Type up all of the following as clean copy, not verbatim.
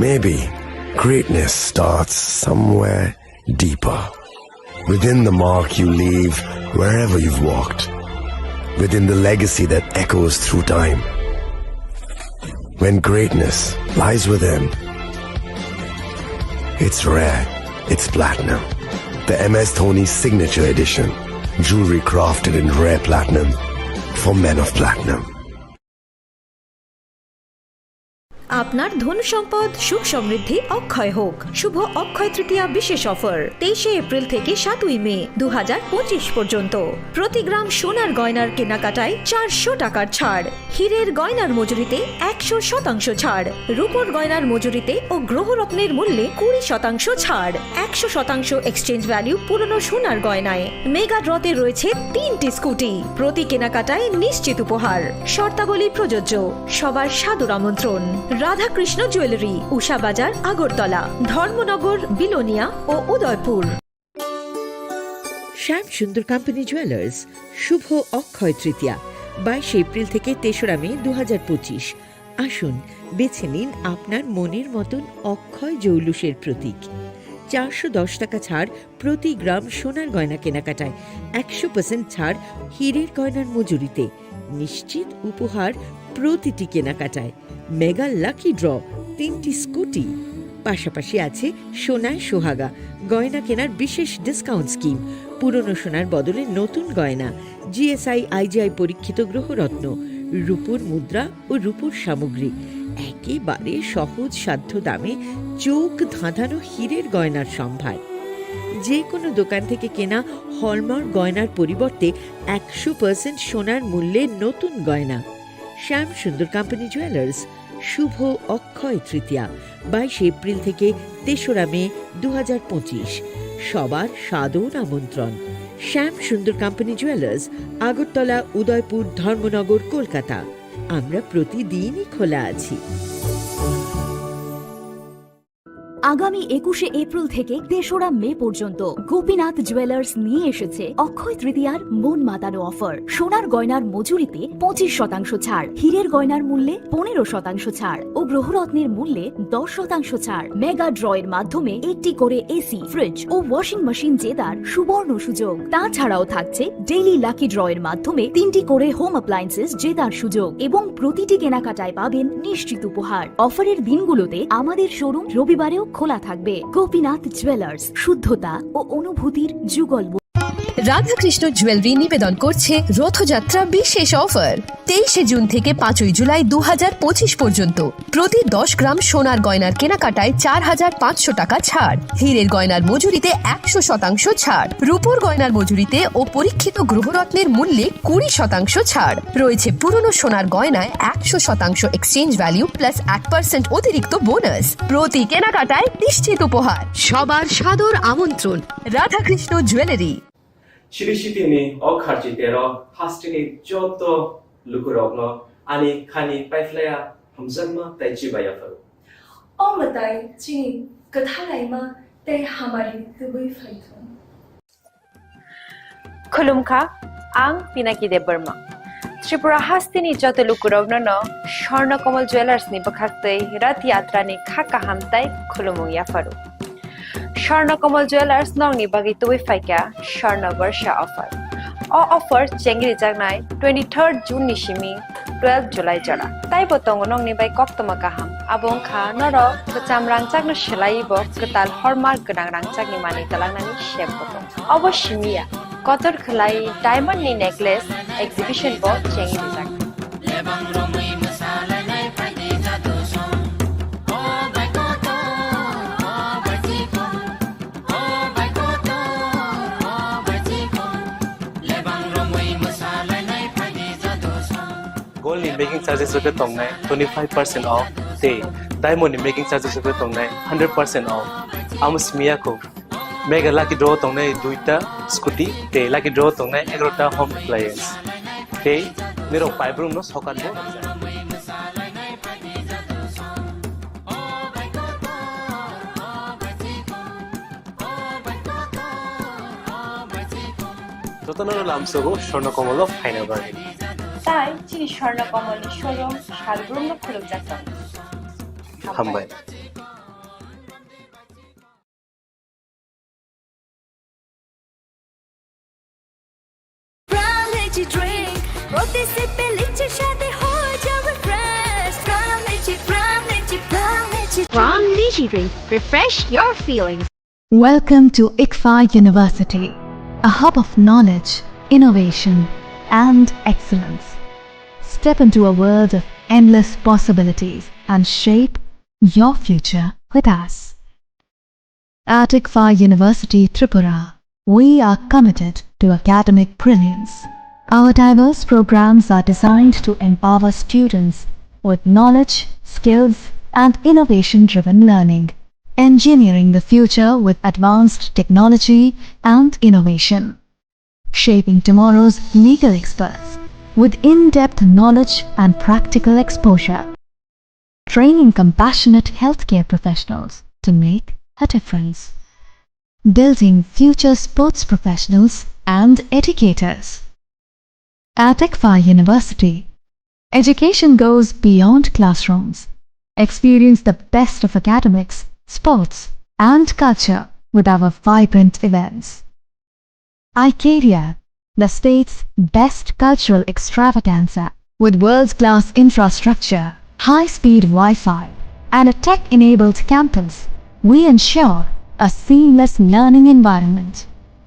Maybe greatness starts somewhere deeper. Within the mark you leave wherever you've walked. Within the legacy that echoes through time. When greatness lies within, it's rare, it's platinum. The MS Dhoni Signature Edition. Jewelry crafted in rare platinum for men of platinum. আপনার ধন সম্পদ সুখ সমৃদ্ধি অক্ষয় হোক। শুভ অক্ষয় তৃতীয়া বিশেষ offer 23 April থেকে 7 মে 2025 পর্যন্ত। প্রতি গ্রাম সোনার গয়নার কেনাকাটায় 400 টাকার ছাড়, হীরের গয়নার মজুরিতে 100% ছাড়, রূপোর গয়নার মজুরিতে ও গ্রহরত্নের মূল্যে 20% ছাড়, 100% এক্সচেঞ্জ ভ্যালু পুরনো সোনার গয়নায়। মেগা ড্রতে রয়েছে 3টি স্কুটি, প্রতি কেনাকাটায় নিশ্চিত উপহার। শর্তাবলী প্রযোজ্য। সবার সাদর আমন্ত্রণ। রাধাকৃষ্ণ জুয়েলারি, উষা বাজার, আগরতলা, ধর্মনগর, বিলোনিয়া ও উদয়পুর। শ্যাম সুন্দর কোম্পানি জুয়েলার্স শুভ অক্ষয় তৃতীয়া 22 এপ্রিল থেকে 3রা মে 2025। আসুন বেছে নিন আপনার মনের মতন অক্ষয় জৌলুসের প্রতীক। 410 টাকা ছাড় প্রতি গ্রাম সোনার গয়না কেনাকাটায়, 100% ছাড় হীরের গয়নার মজুরিতে, নিশ্চিত উপহার প্রতিটি কেনাকাটায়। মেগা লাকি ড্র 3টি স্কুটি, পাশাপাশি আছে সোনায় সোহাগা গয়না কেনার বিশেষ ডিসকাউন্ট স্কিম, পুরনো সোনার বদলে নতুন গয়না, জিএসআই আইজিআই পরীক্ষিত গ্রহরত্ন, রূপোর মুদ্রা ও রূপোর সামগ্রী, একেবারে সহজ সাধ্য দামে চোখ ধাঁধানো হীরের গয়নার সম্ভার। যে কোনো দোকান থেকে কেনা হলমার্ক গয়নার পরিবর্তে 100% সোনার মূল্যে নতুন গয়না। শ্যাম সুন্দর কোম্পানি জুয়েলার্স শুভ অক্ষয় তৃতীয়া 22 এপ্রিল থেকে 3রা মে 2025। সবার সাদর আমন্ত্রণ। শ্যাম সুন্দর কোম্পানি জুয়েলার্স, আগরতলা, উদয়পুর, ধর্মনগর, কলকাতা। আমরা প্রতিদিনই খোলা আছি। আগামী 21 এপ্রিল থেকে 3রা মে পর্যন্ত গোপীনাথ জুয়েলার্স নিয়ে এসেছে অক্ষয় তৃতীয়ার মন মাতানো অফার। সোনার গয়নার মজুরিতে 25% ছাড়, হীরের গয়নার মূল্যে 15% ছাড় ও গ্রহরত্নের মূল্যে 10% ছাড়। মেগা ড্র এর মাধ্যমে 8টি করে এসি, ফ্রিজ ও ওয়াশিং মেশিন জেতার সুবর্ণ সুযোগ। তাছাড়াও থাকছে ডেইলি লাকি ড্র এর মাধ্যমে 3টি করে হোম অ্যাপ্লায়েন্সেস জেতার সুযোগ এবং প্রতিটি কেনাকাটায় পাবেন নিশ্চিত উপহার। অফারের দিনগুলোতে আমাদের শোরুম রবিবারেও খোলা থাকবে। গোপীনাথ জুয়েলার্স, শুদ্ধতা ও অনুভূতির যুগল। রাধাকৃষ্ণ জুয়েলারি নিবেদন করছে রথযাত্রা বিশেষ অফার 23 জুন থেকে 5 জুলাই 2025 পর্যন্ত। প্রতি 10 গ্রাম সোনার গয়নার কেনাকাটায় 4500 টাকা ছাড়, হীরের গয়নার মজুরিতে 100% ছাড়, রূপোর গয়নার মজুরিতে ও পরীক্ষিত গ্রহরত্নের মূল্যে 20% ছাড়। রয়েছে পুরনো সোনার গয়নায় 100% এক্সচেঞ্জ ভ্যালু প্লাস 1% অতিরিক্ত বোনাস। প্রতি কেনাকাটায় নিশ্চিত উপহার। সবার সাদর আমন্ত্রণ। রাধাকৃষ্ণ জুয়েলারি। 시리시티니 어카지대로 하스티니 쪼또 루크럭노 아니 카니 파이플라야 함산마 따이치바야파루 어머다이 지니 그탈라이마 때 하마리 뜨부이 파이톤 खुलुमखा आं पिनाकी देव बर्मा त्रिपुरा हास्तिनि जत लुकुरग्न स्वर्ण कमल ज्वेलर्स नि बखाक्तै रथ यात्रा नि खाका हामताई खुलुमु याफारु स्वर्ण कमल ज्वेलर्स नंगनि बागै तुबै फाइका स्वर्ण वर्ष ऑफर ऑफर चेंगरि जागनाय 23 जून नि सिमी 12 जुलाई जरा ताइ बतंग नंगनि बाय कक्तमा गाहाम आबुं खा नर कचाम रांचागनो सेलाइबो कताल हरमार्क गोनां रांचागनि मानि तलांनानि शेप बतंग अवश्यमिया कतर खलाई डायमंड नि नेकलेस एग्जिबिशन बो चेंगरि जाग Gold ni making charges uke tongnai 25% off te diamond ni making charges uke tongnai 100% off amusmiya ko mega lucky draw tongnai duita scooty te lucky draw tongnai 11ta home appliance te niro paibrum no sokan bo Totono lamsogo shorno komolo faina bagi তাই চিনি স্বর্ণ কমলের showroom শালগ্রাম খুলুম যাচ্ছেন হামবাই লিচি drink প্রতি সিপে লিচির সাথে হয়ে যাবে fresh প্রাণ লিচি প্রাণ লিচি প্রাণ লিচি From Lychee Drink, refresh your feelings. Welcome to ICFA University, a hub of knowledge, innovation, and excellence. Step into a world of endless possibilities and shape your future with us. At ICFA University Tripura, we are committed to academic brilliance. Our diverse programs are designed to empower students with knowledge, skills, and innovation-driven learning, engineering the future with advanced technology and innovation, shaping tomorrow's legal experts with in-depth knowledge and practical exposure, training compassionate healthcare professionals to make a difference, building future sports professionals and educators. At ICFA University, education goes beyond classrooms. Experience the best of academics, sports, and culture with our vibrant events. Icaria, the state's best cultural extravaganza, with world-class infrastructure, high-speed Wi-Fi, and a tech-enabled campus, we ensure a seamless learning environment.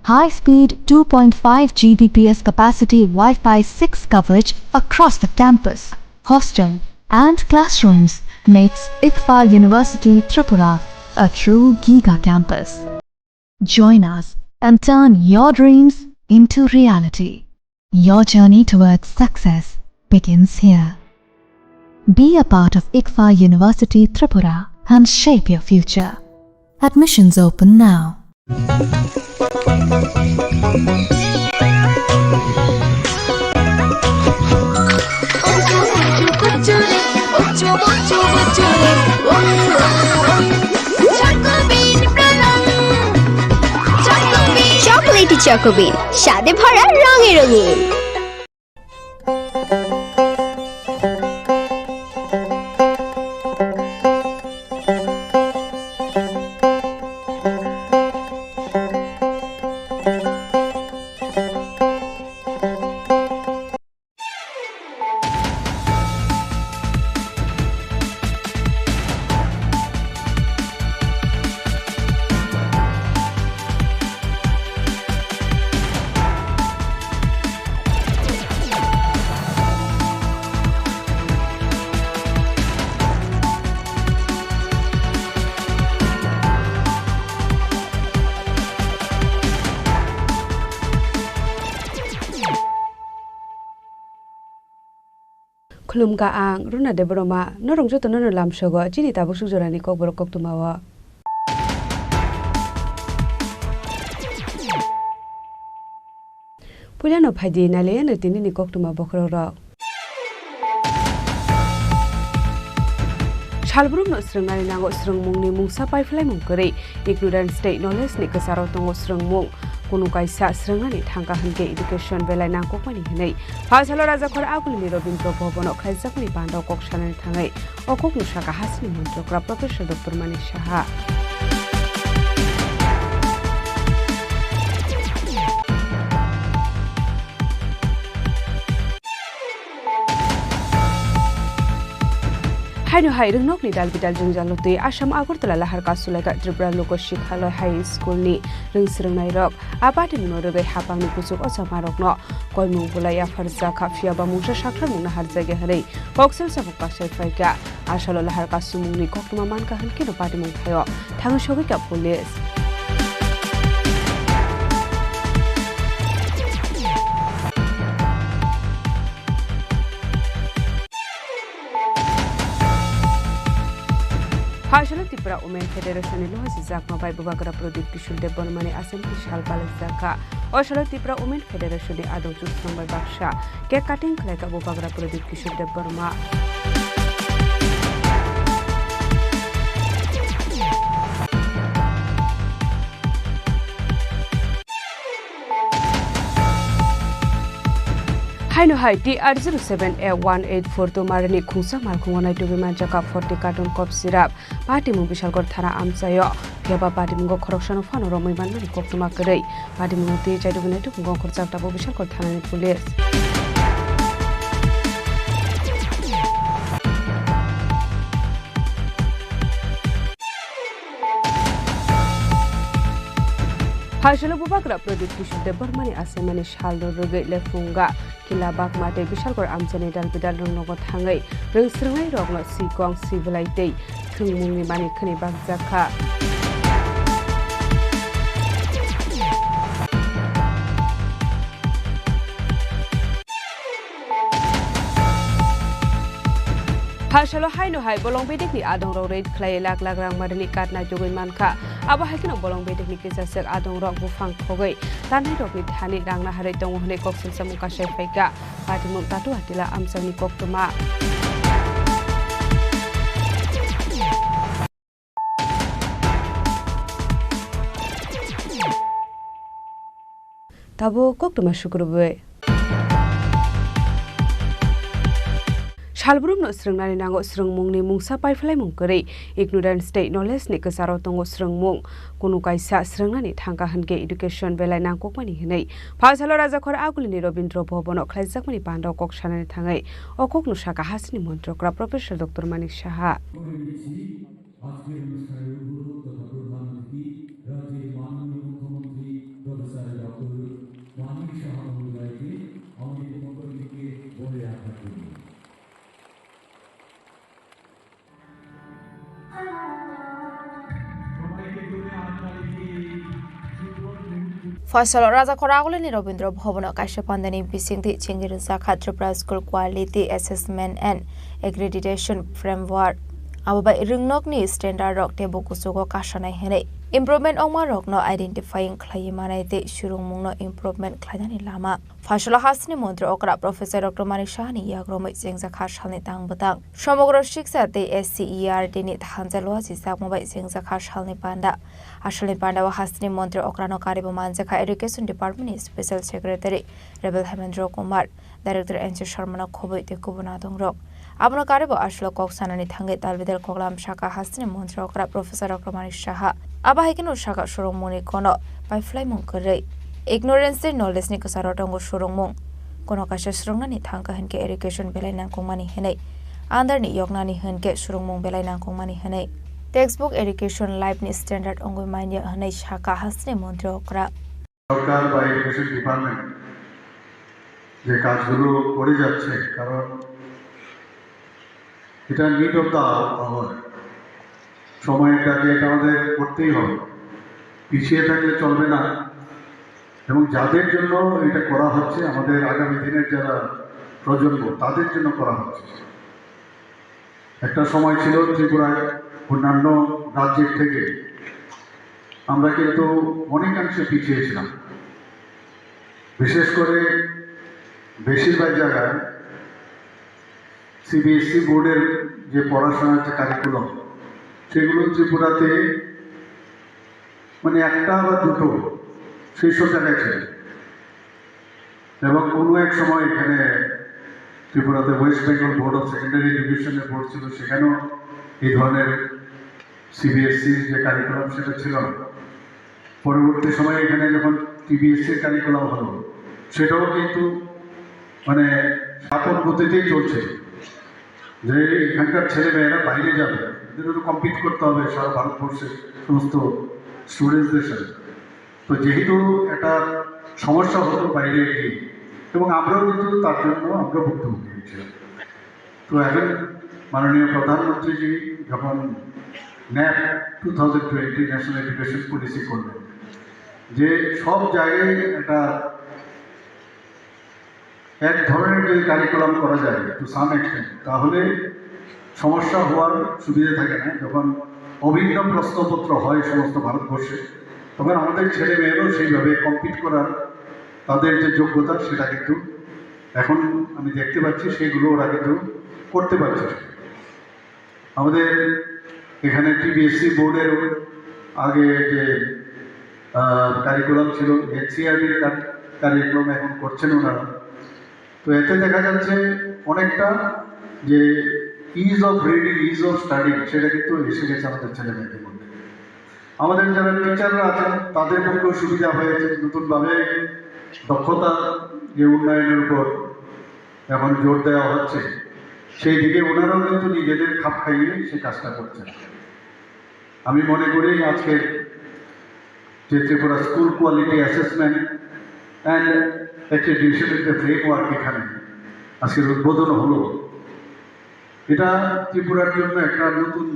High-speed 2.5 Gbps capacity Wi-Fi 6 coverage across the campus, hostel, and classrooms makes ICFA University Tripura a true giga campus. Join us and turn your dreams into reality. Your journey towards success begins here. Be a part of ICFA University Tripura and shape your future. Admissions open now. Chocolatey চকোবিন স্বাদে ভরা রঙে রঙিন। Khulum ka ang runa de broma no rong joto no lam shogo chini ta boksu jorani kokborok kok tumawa Pulano phaidi nale no tini ni kok tuma bokro ro Shalbrum no srungnani nango srungmungni mungsa paiflai mungkori ignorant state knowledge ni kasaro tongo srungmung Kunu kaisa srungnani thangka hanke education belai nangko pani hinai Phasalo raja khor agulni robindro bhobono khaisakni bando kok sanani thangai okok nusaka hasni montrokra professor Dr. Manish Shaha Haino hai rungnok ni dalbidal jungjalote Assam Agartala lahar kasulaga Tripura Loko Shikhalaya High School ni rungsrungnai rok abati munorogai hapangni kusuk osamarokno koimung bulaya farja khafia ba mungsa sakthar mungna harjage harai koksel sabuk pasai faiga asalo lahar kasumungni koktuma manka hanke no pati mung thayo thangu shogai ka police Hashala Tripura Women Federation lo hasi bai bubagara Pradip Kishore Debormani Assembly Shalpal Zaka Oshala Tripura Women Federation ni ado jus number baksha cake cutting khlaika bubagara Pradip Kishore Deborma Haino hai TR07A184 to marani khungsa malkhungonai to biman jaka 40 carton cop syrup party mu bishalgor thana amsayo keba party mu khoroksano phano romai banmani koktuma korei party mu te chaidu binai to ngong khorchak tabo bishalgor thana ni police Hasil bubagra produk kisude bermani asemani shaldo rogai lefunga kila bak mate bisalkor amjani dal bidal rongnogo thangai rengsrengai rogno sikong sibilaitei thungmungni mani khani bak jakha Hasalo haino hai bolong bedek ni adong rong rate khlai lak lak rang marni katna jogoi mankha aba haikino bolong bedek ni kisasek adong rong bufang khogoi tanai rok ni thani rangna harai tong hone koksul samuka sai faika patimum tatu atila amsani koktuma tabo koktuma shukrube Shalbrum no srungnani nango srungmungni mungsa paiflai mungkari ignorant state knowledge ni kasaro tongo srungmung kunu kaisa srungnani thangka hanke education belai nangkokmani hinai phasalo rajakhor agulini Robindra Bhobono khlaijakmani pando koksanani thangai okok no saka hasini montrokra professor Dr. Manik Saha Fasal Raja Khoragulini Robindra Bhobono Kaisha Pandani Bisingti Chingir Zakha Tripura School Quality Assessment and Accreditation Framework Abuba Ringnokni Standard Rock Tebo Kusugo Kashanai Hene Improvement Oma Rock no identifying Klayimanite Shurumungno Improvement Klayani Lama Fashala Hasni Montre Okra Professor Dr. Manik Shani Yagromi Zingzakha Shalni Tang Batang Shomogro Shiksa de SCER Dinit Hanzalo Zizak Mobile Zingzakha Shalni Panda Ashalni Panda Hasni Montre Okrano Karibu Manzaka Education Department Special Secretary Rebel Hemendra Kumar Director Enchi Sharmana Khoboi de Kubunadong Rock Abno Karibu Ashlo Koksanani Tangi Talvidel Koglam Shaka Hasni Montre Okra Professor Dr. Manik Shaha Abahikino Shaka Shurumuni Kono by Fly Munkare Ignorance knowledge ni kasarotong shurungmung kono kasha surungnani thangka henke education belai nangkongmani henai andar ni yognani henke surungmung belai nangkongmani henai textbook education life ni standard ongoi manya henai shaka hasne মন্ত্রী okra সরকার বা education department যে কাজগুলো করে যাচ্ছে কারণ এটা need of the hour সময়টাকে এটা আমাদের করতেই হবে পিছিয়ে থাকলে চলবে না এবং যাদের জন্য এটা করা হচ্ছে আমাদের আগামী দিনের যারা প্রজন্ম তাদের জন্য করা হচ্ছে একটা সময় ছিল ত্রিপুরায় অন্যান্য রাজ্যের থেকে আমরা কিন্তু অনেকাংশে পিছিয়ে ছিলাম বিশেষ করে বেশিরভাগ জায়গায় সিবিএসই বোর্ডের যে পড়াশোনার যে কারিকুলাম সেগুলো ত্রিপুরাতে মানে একটা বা দুটো সেই সব জায়গায় ছিল এবং কোনো এক সময় এখানে ত্রিপুরাতে West Bengal board of secondary এডুকেশনের বোর্ড ছিল সেখানেও এই ধরনের সিবিএসসির যে কারিকুলাম সেটা ছিল না পরবর্তী সময়ে এখানে যখন টিবিএসসির কারিকুলাম হলো সেটাও কিন্তু মানে আপন গতিতেই চলছে যে এখানকার ছেলেমেয়েরা বাইরে যাবে এদের তো কম্পিট করতে হবে সারা ভারতবর্ষের সমস্ত স্টুডেন্টসদের সাথে তো যেহেতু একটা সমস্যা হতো বাইরে গিয়ে এবং আমরাও কিন্তু তার জন্য আমরা ভুক্তভোগী হয়েছিলাম তো এখন মাননীয় প্রধানমন্ত্রীজি যখন ন্যাপ 2020 ন্যাশনাল এডুকেশন পলিসি করলেন যে সব জায়গায় একটা এক ধরনের যদি কারিকুলাম করা যায় টু সাম এক্সটেন্ট তাহলে সমস্যা হওয়ার সুবিধা থাকে না যখন অভিন্ন প্রশ্নপত্র হয় সমস্ত ভারতবর্ষে তখন আমাদের ছেলে মেয়েরাও সেইভাবে কম্পিট করার তাদের যে যোগ্যতা সেটা কিন্তু এখন আমি দেখতে পাচ্ছি সেগুলো ওরা কিন্তু করতে পারছে আমাদের এখানে টিবিএসসি বোর্ডের আগে যে কারিকুলাম ছিল এনসিআরটির কারিকুলাম এখন করছেন ওনারা তো এতে দেখা যাচ্ছে অনেকটা যে is of reading is of studying সেটা কিন্তু এসে গেছে আমাদের ছেলে মেয়েদের মধ্যে আমাদের যারা টিচাররা আছেন তাদের পক্ষেও সুবিধা হয়েছে নতুনভাবে দক্ষতা যে উন্নয়নের উপর এখন জোর দেওয়া হচ্ছে সেই দিকে ওনারাও কিন্তু নিজেদের খাপ খাইয়ে সে কাজটা করছেন আমি মনে করি আজকের যে Tripura school quality assessment and অ্যাক্রেডিটেশনের যে ফ্রেমওয়ার্ক এখানে আজকের উদ্বোধন হলো, এটা ত্রিপুরার জন্য একটা নতুন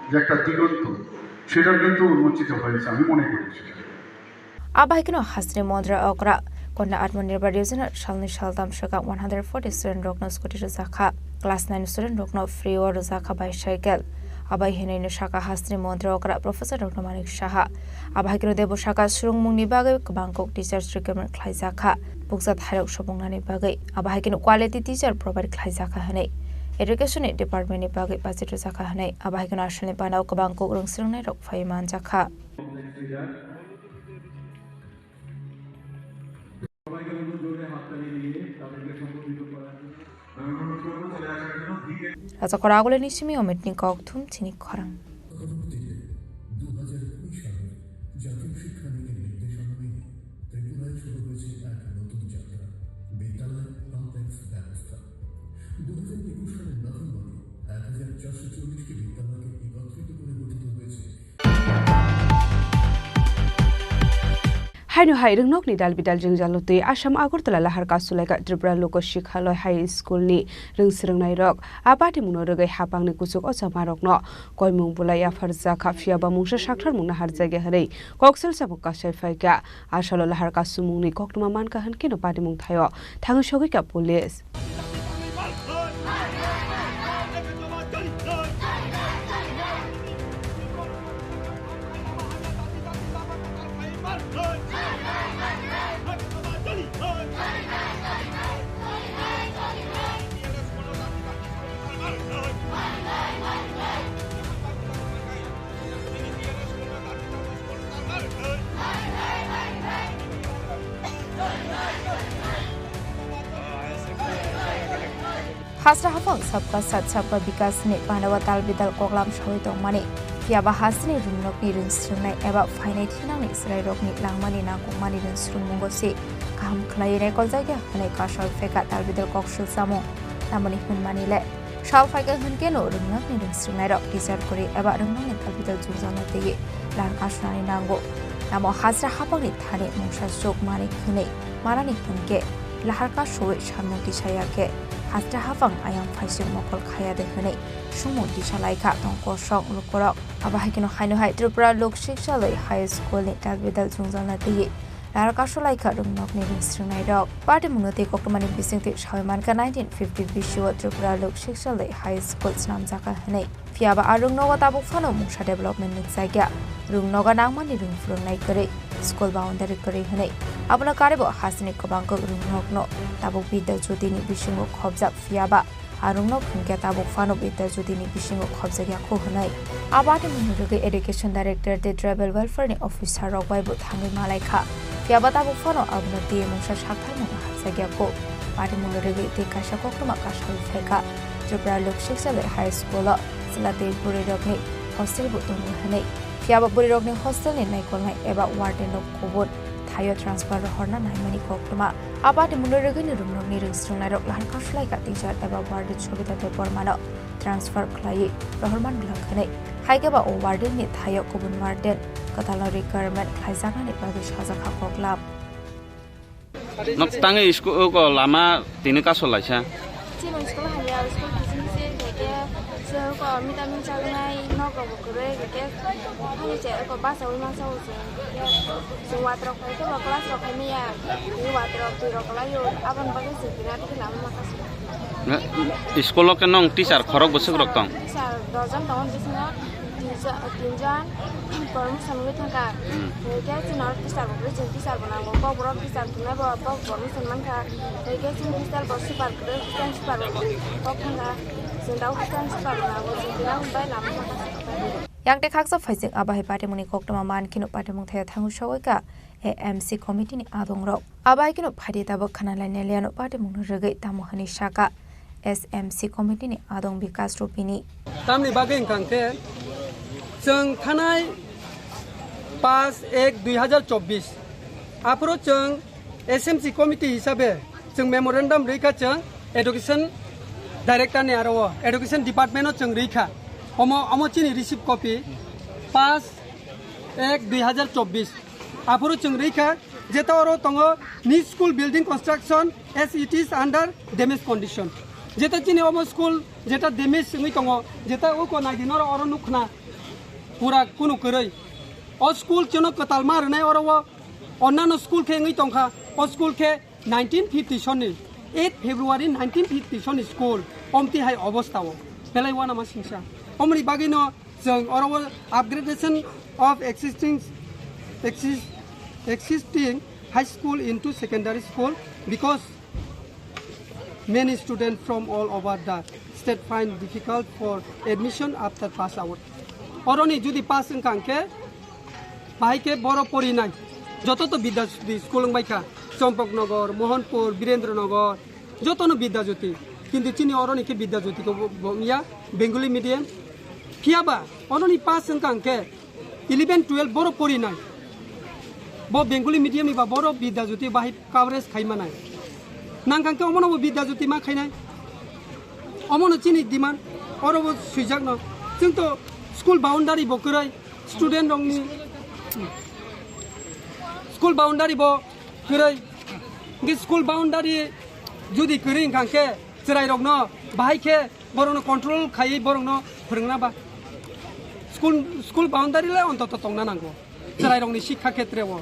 যে একটা দিগন্ত সেটা কিন্তু উন্মোচিত হয়েছে আমি মনে করি সেটা। Abahikino hasri modra okra konda atmanirbhar yojanar shalni shaldam shaka 140 student rokno scooty zakha class 9 student rokno free or zakha bicycle abahino shaka hasri modra okra professor Dr. Manik Shaha abahikino debo shaka surungmungni bagai bangkok teachers recommend khlai zakha buksat harok sobongnani bagai abahikino quality teacher provide khlai zakha hanei education department ni bagai budget zakha hanei abahikino ashani banau bangkok rungsrungnai rok phaiman zakha Raja Koragule Nishimi Omitni Koktum Chini Khorang Hainu hai ringnok ni dal bidal jingjalotui Assam Agartala lahar kasulaika Tripura Loko Shikhaloi High School ni ringsringnai rok abati mungno rogai hapangni kusuk ochamarokno koimung bulai afarja khafia ba mungsa sakthar mungna harjage harei koksel sabuk kasai faika asalo lahar kasumungni koktuma manka hankino pati mung thayo thangu sogika police Hasra hafang sabka sat sabka bikas ni panawa tal bidal koklam shoi tong mani fiaba hasni rumnok ni ringsrungnai eba fainai thinang ni srai rok ni langmani na kokmani ringsrung mungo se kaham khlai rekol jagya hanai kasol feka tal bidal kokshul samo namani hunmani le shal faika hunke no rumnok ni ringsrungnai rok teacher kori eba rumnok ni tal bidal jurjana tege lan kashnani nango namo hasra hafang ni thani mungsa jok mani khunei marani hunke lahar ka shoi shamoti sayake Hasra hafang ayang faising mokol khaya dekhane sumo disalaika tongko shong lukorok abahikino hainu hai Tripura Lok Shikshaloi High School ni talbidal jungjalna tege laraka sholaika rumnok ni ringsringnai rok party munoti kokmani bisingti shaimanka 1950 bishuwa Tripura Lok Shikshaloi High School snamjaka hanei fiaba arungnoga tabuk phano mungsa development ni jagya rungnoga nangmani rungfrungnai kore school boundary kore hanei abuna karebo hasini kobangko rungnokno tabuk bidya jodini bisingo khobjak fiaba arungnok phungke tabuk phano bidya jodini bisingo khobjagya kho hanai abati munuruge education director de tribal welfare ni officer rokbai bu thangi malaikha fiaba tabuk phano abuna te mungsa sakthai mung harsagya ko abati munuruge te kasha koktuma kashal pheka Tripura Lok Shikshaloi High School silate burirokni hostel bu tung hanai fiaba burirokni hostel ni naikolnai eba warden of Kokborok Thayo transfer horna naimani koktuma abati munurege ni rumnok ni ringsrungnai rok lahar kasulai ka teacher eba warden chobita te pormano transfer khlai rohorman blankhane haige ba warden ni Thayo kubun warden katalo requirement khaijana ni bagi sajaka koklam nok tangi school ko lama tini kasulai sa Chini school hanya school bising se so ko mitamin chagnai no ko bukure ke hani che ko basa ulma sa usu so watro ko to class ro khani ya ni watro tu ro kala yo aban bagi se kina to lam makas school ke nong teacher khorok bosuk rok tong teacher dojan tawon bisna tinjan information with thaka ke chinar teacher bukure chen teacher banango Kokborok teacher tuna ba information man ka ke chen teacher bo super kre transfer ko khanga Yang dekhak sa faising abahi party muni koktama man kinu party mung thaya thangu shoika AMC committee ni adong rok abahi kinu phadi tabak khana laine liano party mung regai tamohani shaka SMC committee ni adong bikas rupini tamni bageng kangte jeng thanai 5/1/2024 apro jeng SMC committee hisabe jeng memorandum reika jeng education Director ni aro education department jeng reika omo chini receive copy 5/1/2024 आफोरो जों रैखा जेता अरो तंगो नि school building construction S it is under damage condition जेता चिनि ओमो school जेता damage नङै तंगो जेता उको नागिनो अरो नुखना पूरा कुनु करै ओ स्कूल चनो कताल मारनाय अरो अन्नानो स्कूल के नङै तंखा ओ स्कूल के 1950 सननि 8 फेब्रुवारी 1950 सननि स्कूल ओमति हाय अवस्थाओ बेलाय वाना मा सिंसा ओमनि बागिनो जों अरो upgradation of existing high school into secondary school because many students from all over the state find difficult for admission after pass out. Oroni judi pass ingkangke bahike boro pori nai joto to bidya school baika Champaknagar, Mohanpur, Birendra-nagar joto no bidya jyoti kintu chini oroni ke bidya jyoti ko ya Bengali medium kiaba oroni pass ingkangke 11-12 boro pori nai bo Bengali medium ni ba boro bidya jyoti bahi coverage khaimanai nangkangke omono bo bidya jyoti ma khainai omono chini demand oro bo sujakno जों तो school boundary bo krai student rongni school boundary bo krai ngi school boundary judi kri kangke cherai rokno bahai ke borongno control khai borongno phorongna ba school boundary ले অন্তত tongna nango cherai rokni শিক্ষা ক্ষেত্রে ও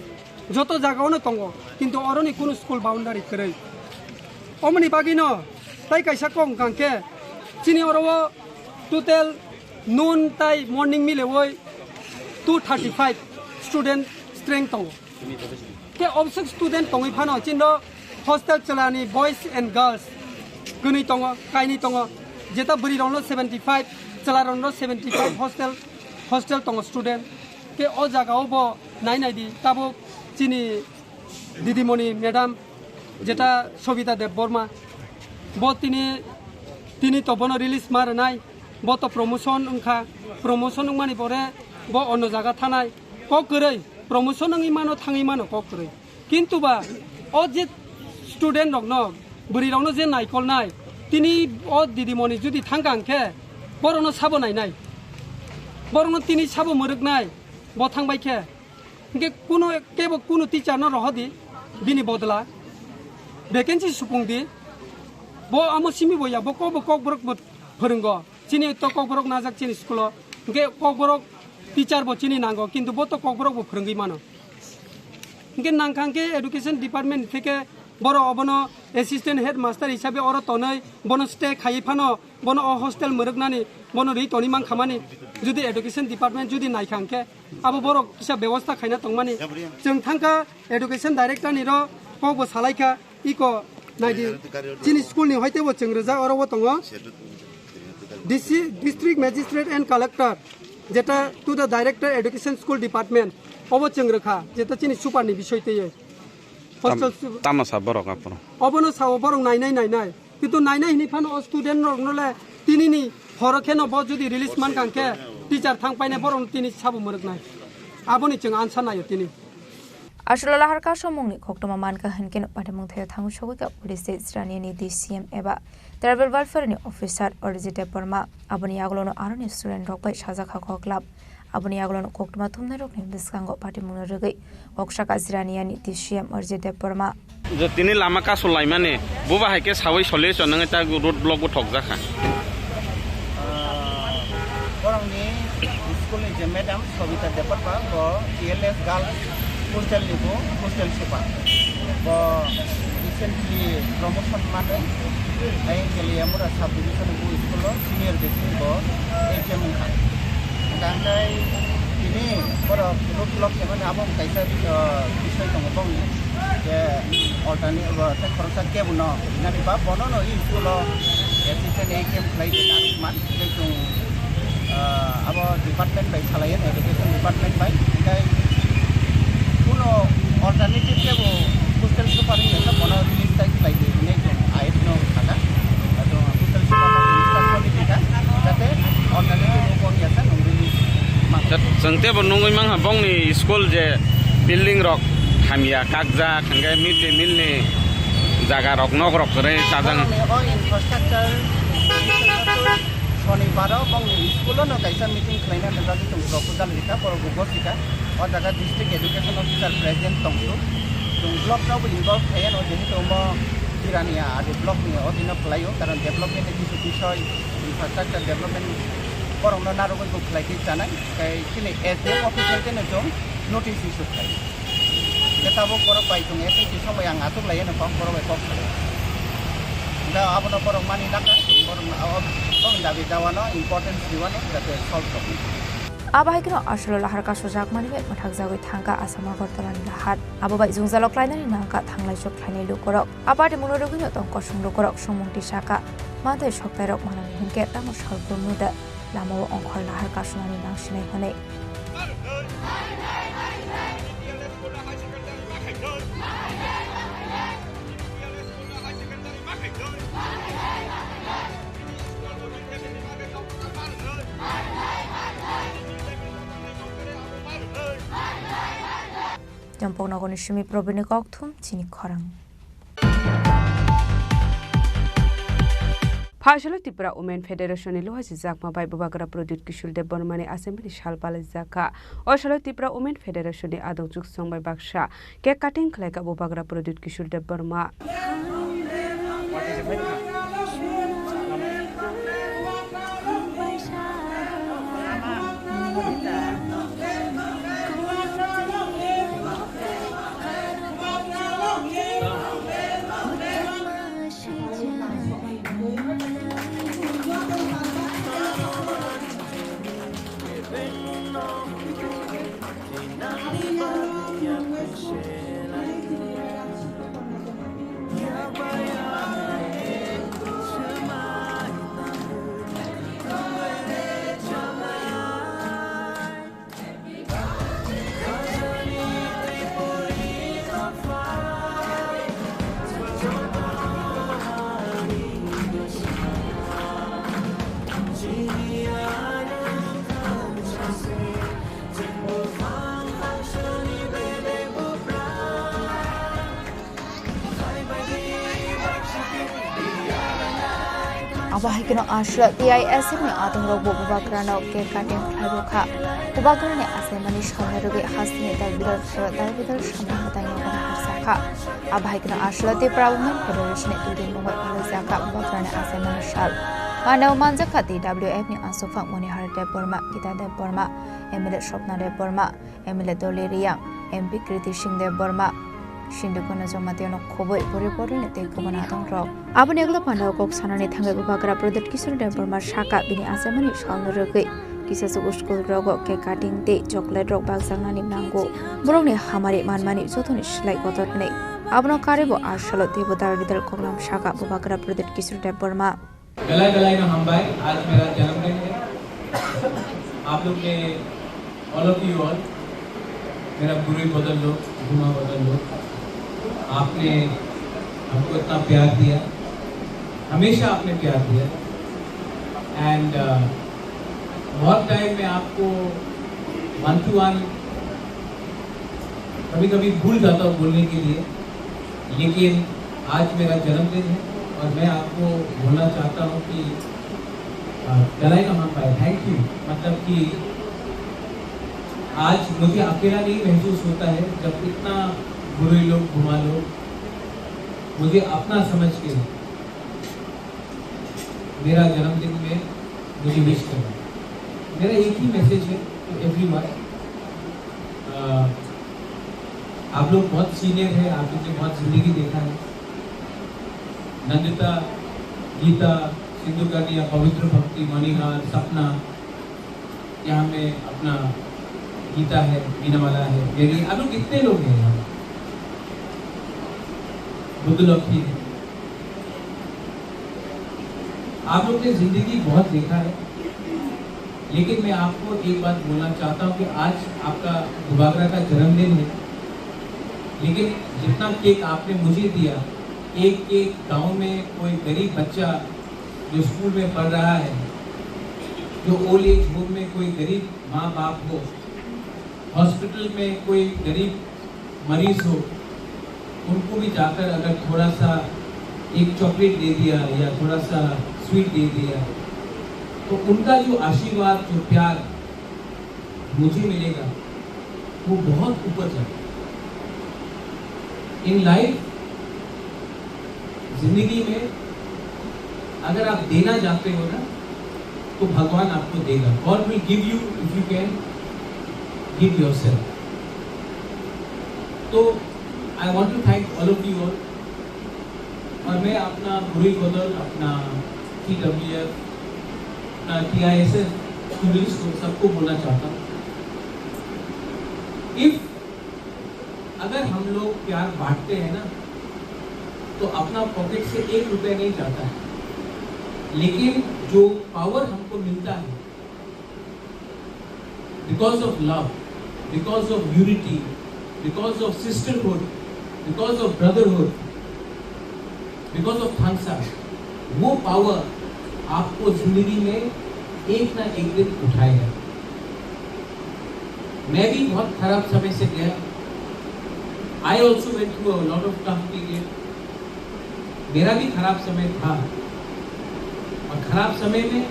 যত জায়গাওনো tongo কিন্তু অরনি কোন school boundary krai omni bagino tai kaisa kong kangke chini oro total noon tai morning mile woi 235 student strength tong ke obsek student tongi phano chindo hostel chalani boys and girls guni tongo kaini tongo jeta buri ronglo 75 chalaronglo 75 hostel tongo student ke o jaga obo nai di tabo chini didimoni madam যেটা সবিতা দেব বর্মা ব তিনি তো বন release মার নাই ব তো promotion ওংখা promotion মানি পরে ব অন্য জায়গা থানায় ক করেই প্রমোশন ওই মানো থাঙি মানো ক করেই কিন্তু বা ও যে স্টুডেন্ট রক ন বুড়ি রকনো যে নাইকল নাই তিনি ও দিদিমণি যদি থাঙ্গাংখে বরনো সাবো নাই বরনো তিনি সাবো মরক নাই ব থাংবাইখে কোনো কেবল কোনো টিচার ন রহদি বিনি বদলা vacancy supungdi bo amo simi boya bo kokborok bo phorungo chini to kokborok najak chini school ge kokborok teacher bo chini nango kintu bo to kokborok bo phorungi mano ge nangkangke education department theke boro obono assistant headmaster hisabe oro tonoi bono stay khai phano bono hostel muruknani bono ri toni mang khamani judi education department judi naikangke abo boro kisa ব্যবস্থা খাইনা tongmani जों थांका education director ni ro kokbo salaika iko naidi chini school ni hoite bo chengreja oro tongo district magistrate and collector jeta to the director education school department obo chengrekha jeta chini super ni bishoy teye tamasa borok apro obono sao borok nai কিন্তু নাইনাই হিনি Fanon student নলে তিনি নি হরখেন ব যদি release মান কাংকে teacher থাং পাইনে বরং তিনি সাবো মরক নাই আবনি जों आनसा नायो তিনি আসলে লাহার কা সমংনি খকটমা মানকা হনকেন পাটেমং থায় থাঙ্গু সগৈকা পুলিশ ইসরানিয়ানি ডিসিএম এবা ট্রাইবেল ওয়েলফেয়ারনি অফিসার অরিজিতে বর্মা আবনি আগলনো আরনি স্টুডেন্ট রকবাই সাজাখা club aboni agolon koktuma thumna rokni biskango patimung rogai okshaka ziraniani DCM orjete porma je tini lama ka solai mane boba haike sawai sole chonang ta road block bo thok jakha borangni school ni je madam sobita deparpa bo TLS gal hostel libo hostel super bo recently promotion mane ai kali amura sub division bu school senior division bo HM kha Dangai ini para road block yang abang kaisa bisai tong bang je alternate te khorsa ke buno nani ba bono no i school assistant AKM play de man ke tung abo department by salayan education department by kai kuno alternative ke bo hostel super ni na bono release type play de ne ait no thaga ado hostel super ni quality ka jate alternative ko ni asa Sengte bonongoi mang habong ni school je building rock hamia kakja khangge mid day meal ni jaga rok nok rok re sajang infrastructure Shoni baro bong school no kaisa meeting khlaina na jagi tung proposal lika por gugor sika और जगह district education officer present तंगसु जों block रावबो involve थाया न जेहेतु मो जिरानिया आरो block नि अधीन खलायो कारण डेभलपमेंट किछु विषय इंफ्रास्ट्राक्चर डेभलपमेंट परंनो नारगो खलायखि जानाय काय खिनि एसडीएम ऑफिसर जेने जों नोटिस इशू खायो केताबो परब बाय जों एसेंटि समय आं आतुक लायो न परब बाय कक दा आबनो परब मानि नाका परब अब दाबि दावानो इम्पोर्टेंस दिवानो जाते सल्व खालामो Abahikino asholo lahar ka sojak manibet mathak jagoi thangka asama gortolan lahar ababai jungjalok lainani nangka thanglai jok khlainai lukorok abade munurugino tong kosung lukorok somungti saka mathai soktairok manani hinke tamo salbumuda lamo ongkhor lahar ka sunani nangsinai hone Jampong nagoni shumi probini kokthum Chini Khorang Phashalo Tripura Women Federation lo hasi jakma bai babagara product kishul de bonmani assembly shalpal jaka Oshalo Tripura Women Federation ni adongjuk songbai baksha cake cutting khlaika babagara product kishul de borma Abahikino ashla TISM ni atongrok bubagrano ke kating khlairoka bubagrane asemani shalaroge hasni dalbidar dalbidar shamhatang yogona harsaka abahikino ashla Tripura Women Federation ni tudin mongoi alazaka bubagrane asemani shal manaw manjaka TWF ni asofak moni harde borma kita de borma emile shopna de borma emile doleria MP Kriti Singh de borma Shindukona Zomateno Koboi Poriporin at Tekobana Tongrok. Abanegla Panda Kok Sanani Tanga Bagra Product Kisur Deborma Shaka Bini Asamani Shalnoruki Kisas Uskul Rogo Ke Cutting Day Chocolate Rock Bagsanani Nango Broni Hamari Manmani Sotonish like Waterne Abno Karibo Arshalo Debodar Vidal Koglam Shaka Bagra Product Kisur Deborma गला गलाई में हम भाई आज मेरा जन्मदिन है आप लोग ने ऑल ऑफ यू ऑल मेरा बुरी बदल लो घुमा बदल लो आपने हमको इतना प्यार दिया हमेशा आपने प्यार दिया एंड बहुत टाइम में आपको 1-to-1 कभी कभी भूल जाता हूँ बोलने के लिए लेकिन आज मेरा जन्मदिन है और मैं आपको बोलना चाहता हूँ कि गलाई का हम पाए थैंक यू मतलब कि आज मुझे अकेला नहीं महसूस होता है जब इतना बुरे लोग घुमा लोग मुझे अपना समझ के मेरा जन्मदिन में मुझे विश करना मेरा एक ही मैसेज है टू एवरीवन आप लोग बहुत सीनियर है आप लोग ने बहुत जिंदगी देखा है नंदिता गीता सिंधु कन्या पवित्र भक्ति मणिहार सपना यहाँ में अपना गीता है मीनामाला है मेरी आप लोग कितने लोग हैं यहाँ बुद्ध लोग भी हैं आप लोग ने जिंदगी बहुत देखा है लेकिन मैं आपको एक बात बोलना चाहता हूँ कि आज आपका दुबागरा का जन्मदिन है लेकिन जितना केक आपने मुझे दिया एक गांव में कोई गरीब बच्चा जो स्कूल में पढ़ रहा है जो ओल्ड एज होम में कोई गरीब माँ बाप हो हॉस्पिटल में कोई गरीब मरीज हो उनको भी जाकर अगर थोड़ा सा एक चॉकलेट दे दिया या थोड़ा सा स्वीट दे दिया तो उनका जो आशीर्वाद जो प्यार मुझे मिलेगा वो बहुत ऊपर जाता है। इन लाइफ, जिंदगी में अगर आप देना चाहते हो ना, तो भगवान आपको देगा। God will give you if you can give yourself. तो I want to thank all of you all. और मैं अपना बुरी बदल, अपना TWF, अपना TISS स्टूडेंट्स को सबको बोलना चाहता हूँ, अगर हम लोग प्यार बांटते हैं ना, तो अपना पॉकेट से 1 रुपया नहीं जाता है, लेकिन जो पावर हमको मिलता है because of love, because of unity, because of sisterhood, because of brotherhood, because of थंसा, वो पावर आपको जिंदगी में एक ना एक दिन उठाएगा। मैं भी बहुत खराब समय से गया। I also went through a lot of tough period. मेरा भी खराब समय था, और खराब समय में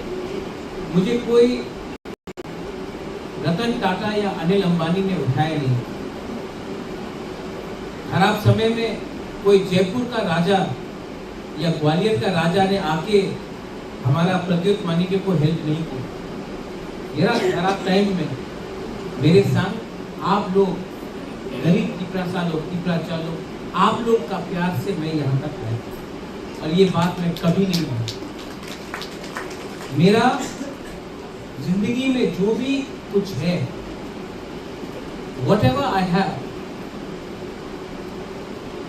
मुझे कोई रतन टाटा या अनिल अंबानी ने उठाया नहीं। खराब समय में कोई जयपुर का राजा या ग्वालियर का राजा ने आके हमारा प्रत्युत मानिके को हेल्प नहीं की। मेरा खराब टाइम में मेरे संग आप लोग, गरीब टिपरा लोग, टिपरा चालो, आप लोग का प्यार से मैं यहाँ तक आया, और ये बात मैं कभी नहीं भूलूंगा। मेरा जिंदगी में जो भी कुछ है, whatever I have,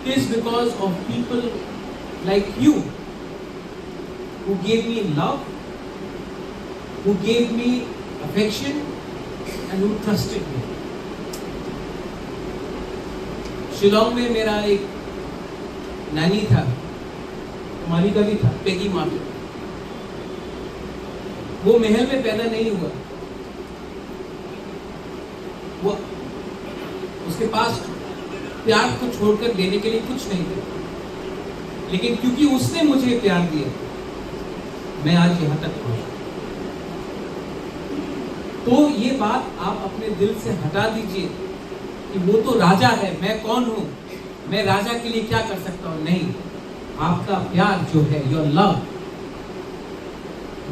is because of people like you who gave me love, who gave me affection, and who trusted me. Shillong में मेरा एक नानी था, हमारी का भी था, पेगी माफी। वो महल में पैदा नहीं हुआ, वो उसके पास प्यार को छोड़कर देने के लिए कुछ नहीं था, लेकिन क्योंकि उसने मुझे प्यार दिया, मैं आज यहाँ तक पहुंचा। तो ये बात आप अपने दिल से हटा दीजिए कि वो तो राजा है, मैं कौन हूं, मैं राजा के लिए क्या कर सकता हूं। नहीं, आपका प्यार जो है, योर लव,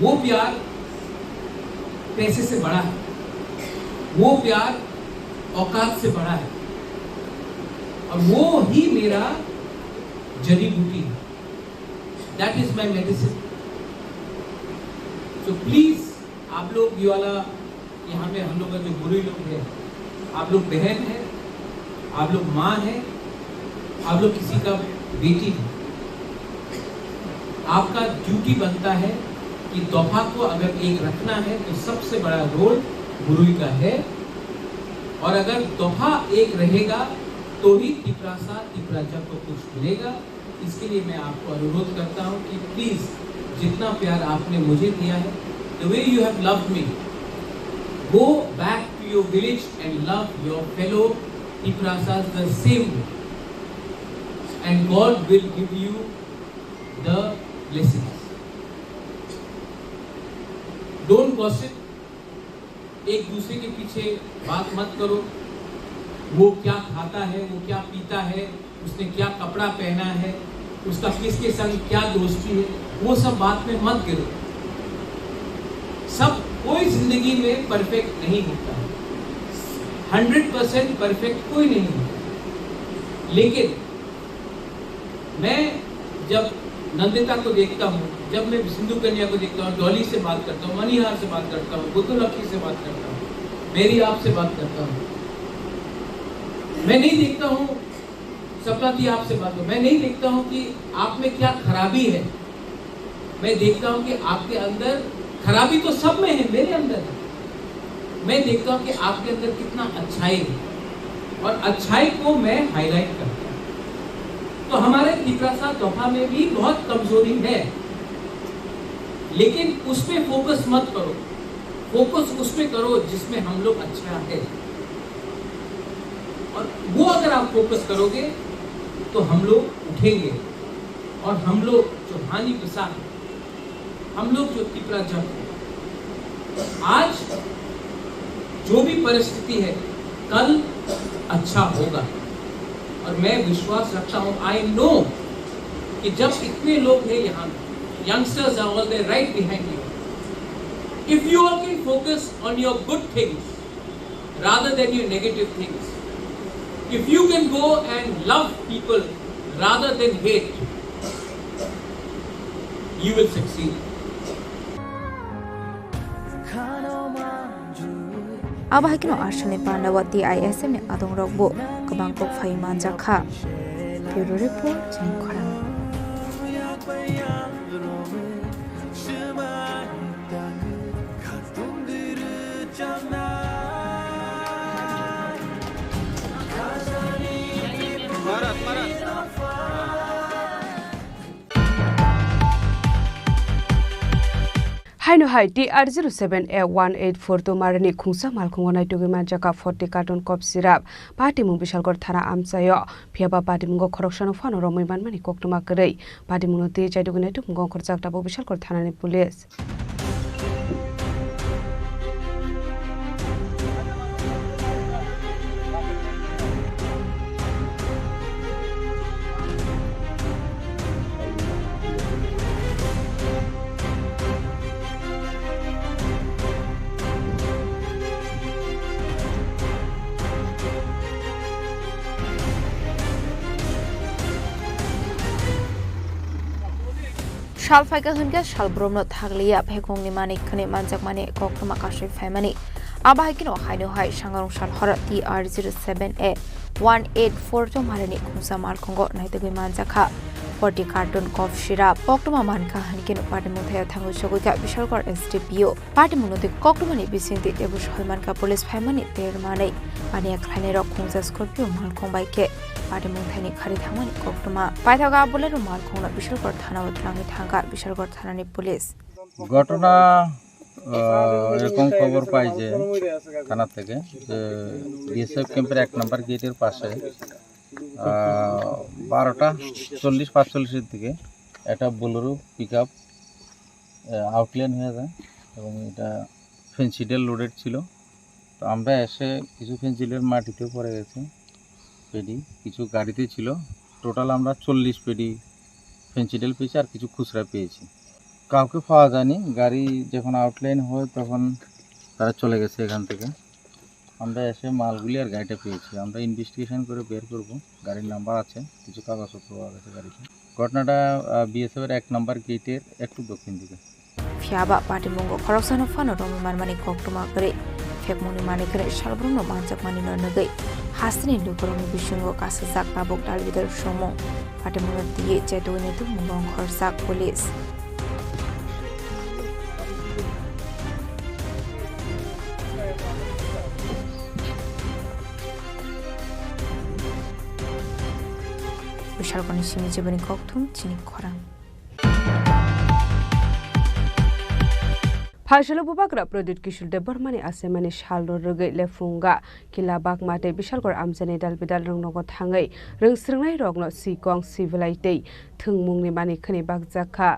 वो प्यार पैसे से बड़ा है, वो प्यार औकात से बड़ा है, और वो ही मेरा जड़ी बूटी है। That is my medicine. तो प्लीज आप लोग ये वाला, यहाँ में हम लोग का जो बुरे लोग हैं, आप लोग बहन हैं, आप लोग माँ हैं, आप लोग किसी का बेटी है, आपका ड्यूटी बनता है कि तोहफा को अगर एक रखना है तो सबसे बड़ा रोल गुरुई का है, और अगर तोहफा एक रहेगा तो ही टिपरासा टिपराजा को कुछ मिलेगा। इसके लिए मैं आपको अनुरोध करता हूँ कि प्लीज जितना प्यार आपने मुझे दिया है, the way you have loved me, go back to your village and love your fellow Tiprasas the same way, and God will give you the blessings. Don't gossip. एक दूसरे के पीछे बात मत करो। वो क्या खाता है, वो क्या पीता है, उसने क्या कपड़ा पहना है, उसका किसके संग क्या दोस्ती है, वो सब बात में मत गिरो। सब कोई जिंदगी में परफेक्ट नहीं होता, 100% परफेक्ट कोई नहीं होता। लेकिन मैं जब नंदिता को देखता हूँ, जब मैं सिंधु कन्या को देखता हूँ, डॉली से बात करता हूँ, मनीहार से बात करता हूँ, बुद्धलक्ष्मी से बात करता हूँ, मेरी आप से बात करता हूँ, मैं नहीं देखता हूँ सपनाती आपसे बात हो, मैं नहीं देखता हूँ कि आप में क्या खराबी है। मैं देखता हूँ कि आपके अंदर खराबी तो सब में है, मेरे अंदर है। मैं देखता हूँ कि आपके अंदर कितना अच्छाई है, और अच्छाई को मैं हाईलाइट करता हूँ। तो हमारे टिपरासा तोहफा में भी बहुत कमजोरी है, लेकिन उस पे फोकस मत करो, फोकस उस पे करो जिसमें हम लोग अच्छा है। और वो अगर आप फोकस करोगे तो हम लोग उठेंगे, और हम लोग जो हानि प्रसाद, हम लोग जो टिपरा जब आज जो भी परिस्थिति है, कल अच्छा होगा। और मैं विश्वास रखता हूँ, आई नो कि जब इतने लोग हैं यहाँ, youngsters are all there right behind you, if you all can focus on your good things rather than your negative things, if you can go and love people rather than hate, you will succeed. Abahikino Arshani Pandawati ISM ni Adong Rokbo Kabangkok Faiman Jakha. Bureau Report Chini Khorang. Haino hai TR07A184 to marani khungsa malkhungo nai tugi manjaka 40 carton cop syrup party mung bishalgor thana amsayo phiaba party mungo khoroksano phano romoi manmani koktuma korei party mungno te chai tugi nai tum gong khorchak tabo bishalgor thana ni police Shal Faika Hunga Shal Bromno Taglia Pekong Nimani Kane Manjak Mani Koktuma Kashi Family Abahikino Haino Hai Shangarong Shal Hora TR07A184 to Marani Kumsa Malkongo Naitagi Manjaka 40 carton cough syrup Koktuma Manka Hankin Party Muthaya Tango Shoguka Bishalkor STPO Party Munuti Koktumani Bisinti Debush Hoymanka Police Family Termane Mania Klanero Kumsa Scorpio Malkong Bike Party Muthani Kari Thamani Koktuma Paithaga Bolero Malkong Bishalkor Thana Utlangi Thanga Bishalkor Thanani Police ঘটনা এরকম খবর পাই যে থানা থেকে যে BSF ক্যাম্পের 1 নম্বর গেটের পাশে 12টা 40-45 এর দিকে একটা বোলেরো পিকআপ আউটলাইন হয়ে যায় এবং এটা ফেন্সিডেল লোডেড ছিল তো আমরা এসে কিছু ফেন্সিডেল মাটিতে পড়ে গেছে পেডি কিছু গাড়িতে ছিল টোটাল আমরা 40 পেডি ফেন্সিডেল পেয়েছি আর কিছু খুচরা পেয়েছি কাউকে পাওয়া যায়নি গাড়ি যখন আউটলাইন হয় তখন তারা চলে গেছে এখান থেকে আমরা এসে মালগুলি আর গাড়িটা পেয়েছি আমরা ইনভেস্টিগেশন করে বের করব গাড়ির নাম্বার আছে কিছু কাগজপত্র পাওয়া গেছে গাড়িতে ঘটনাটা বিএসএফ এর 1 নম্বর গেটের একটু দক্ষিণ দিকে ফিয়াবা পার্টি মঙ্গো খরকসানো ফানো রমি মানমানি কোকটুমা করে ফেকমনি মানি করে শালব্রুনো মানজাক মানি ননগৈ হাসনি লুকরমি বিশুঙ্গো কাছে জাক পাবক ডালবিদার সমো পার্টি মঙ্গো দিয়ে চেতোনে তু মঙ্গং খরসাক police Bishalkoni Shimi Jibani Koktum Chini Khorang Phashalo Bubagra Prodit Kishul de Burmani Asemani Shaldo Rugai Lefunga Kila Bakmate Bishalkor Amzane Dalbidal Rungnogo Tangai Rung Sringai Rogno Sikong Civilite Tung Mungni Mani Kani Bakzaka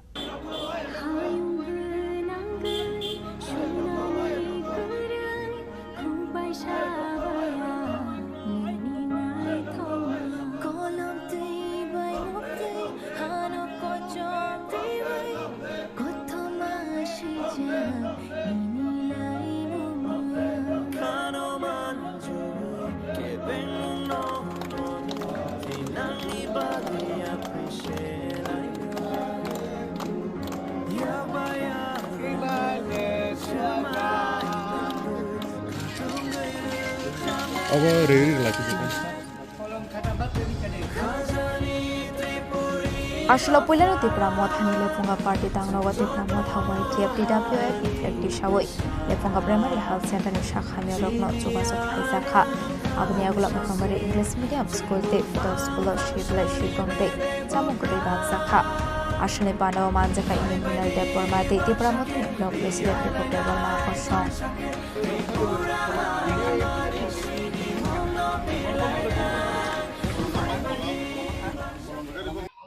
Ashla Pulano Tipra Mothani Lefunga Party Tangroga Tipra Mothawai KPWF Effective Shawai Lefunga Primary Health Center in Shakhami Rokno Chubasok Isaka Abniagula Mokamari English Medium School Day for Scholarship Shipom Day Samukuri Bakzaka Ashli Bano Manzaka in the Depormati Tipra Mothani Block President Reporter Marcosong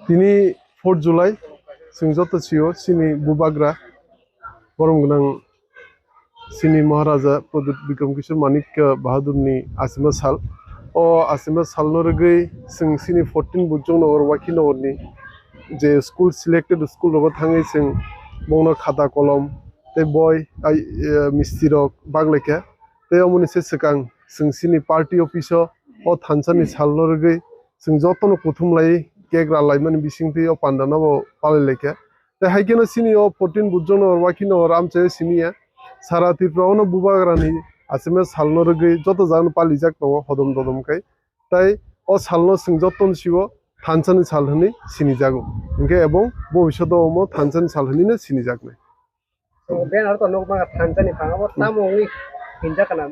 Tini 4 July Singzota Chio Chini Bubagra Boromgunang सिनि महाराजा प्रदीप विक्रम किशोर मानिक बाहादुरनि आसिमा साल ओ आसिमा सालनो रगै जों सिनि 14 बुजों नगर वाखि नगरनि जे school selected school रग थाङै जों बनो खाता कलम ते बय मिस्त्री रक बागलेके ते अमनि से सकां जों सिनि पार्टी अफिस ओ थानसानि सालनो रगै जों जतन कुथुम लाई केग्रा लाइमोन बिसिंथि ओ पान्दानाबो पालेलेके ते हाइकेनो सिनि ओ 14 बुजों नगर वाखि नगर आमचे सिनिया सारा त्रिपुरावनो बुबाग्रानि आसिमे सालनो रगै जत जान पालिजाक दङ हदम ददमखाय ताई ओ सालनो जों जतन सिगो थानसानि सालहनि सिनि जागो इनके एबं भबिष्यतआव मो थानसानि सालहनिनो सिनि जागने बेनार तो नोक मा थानसानि फाङाबो तामोंनि हिनजा kana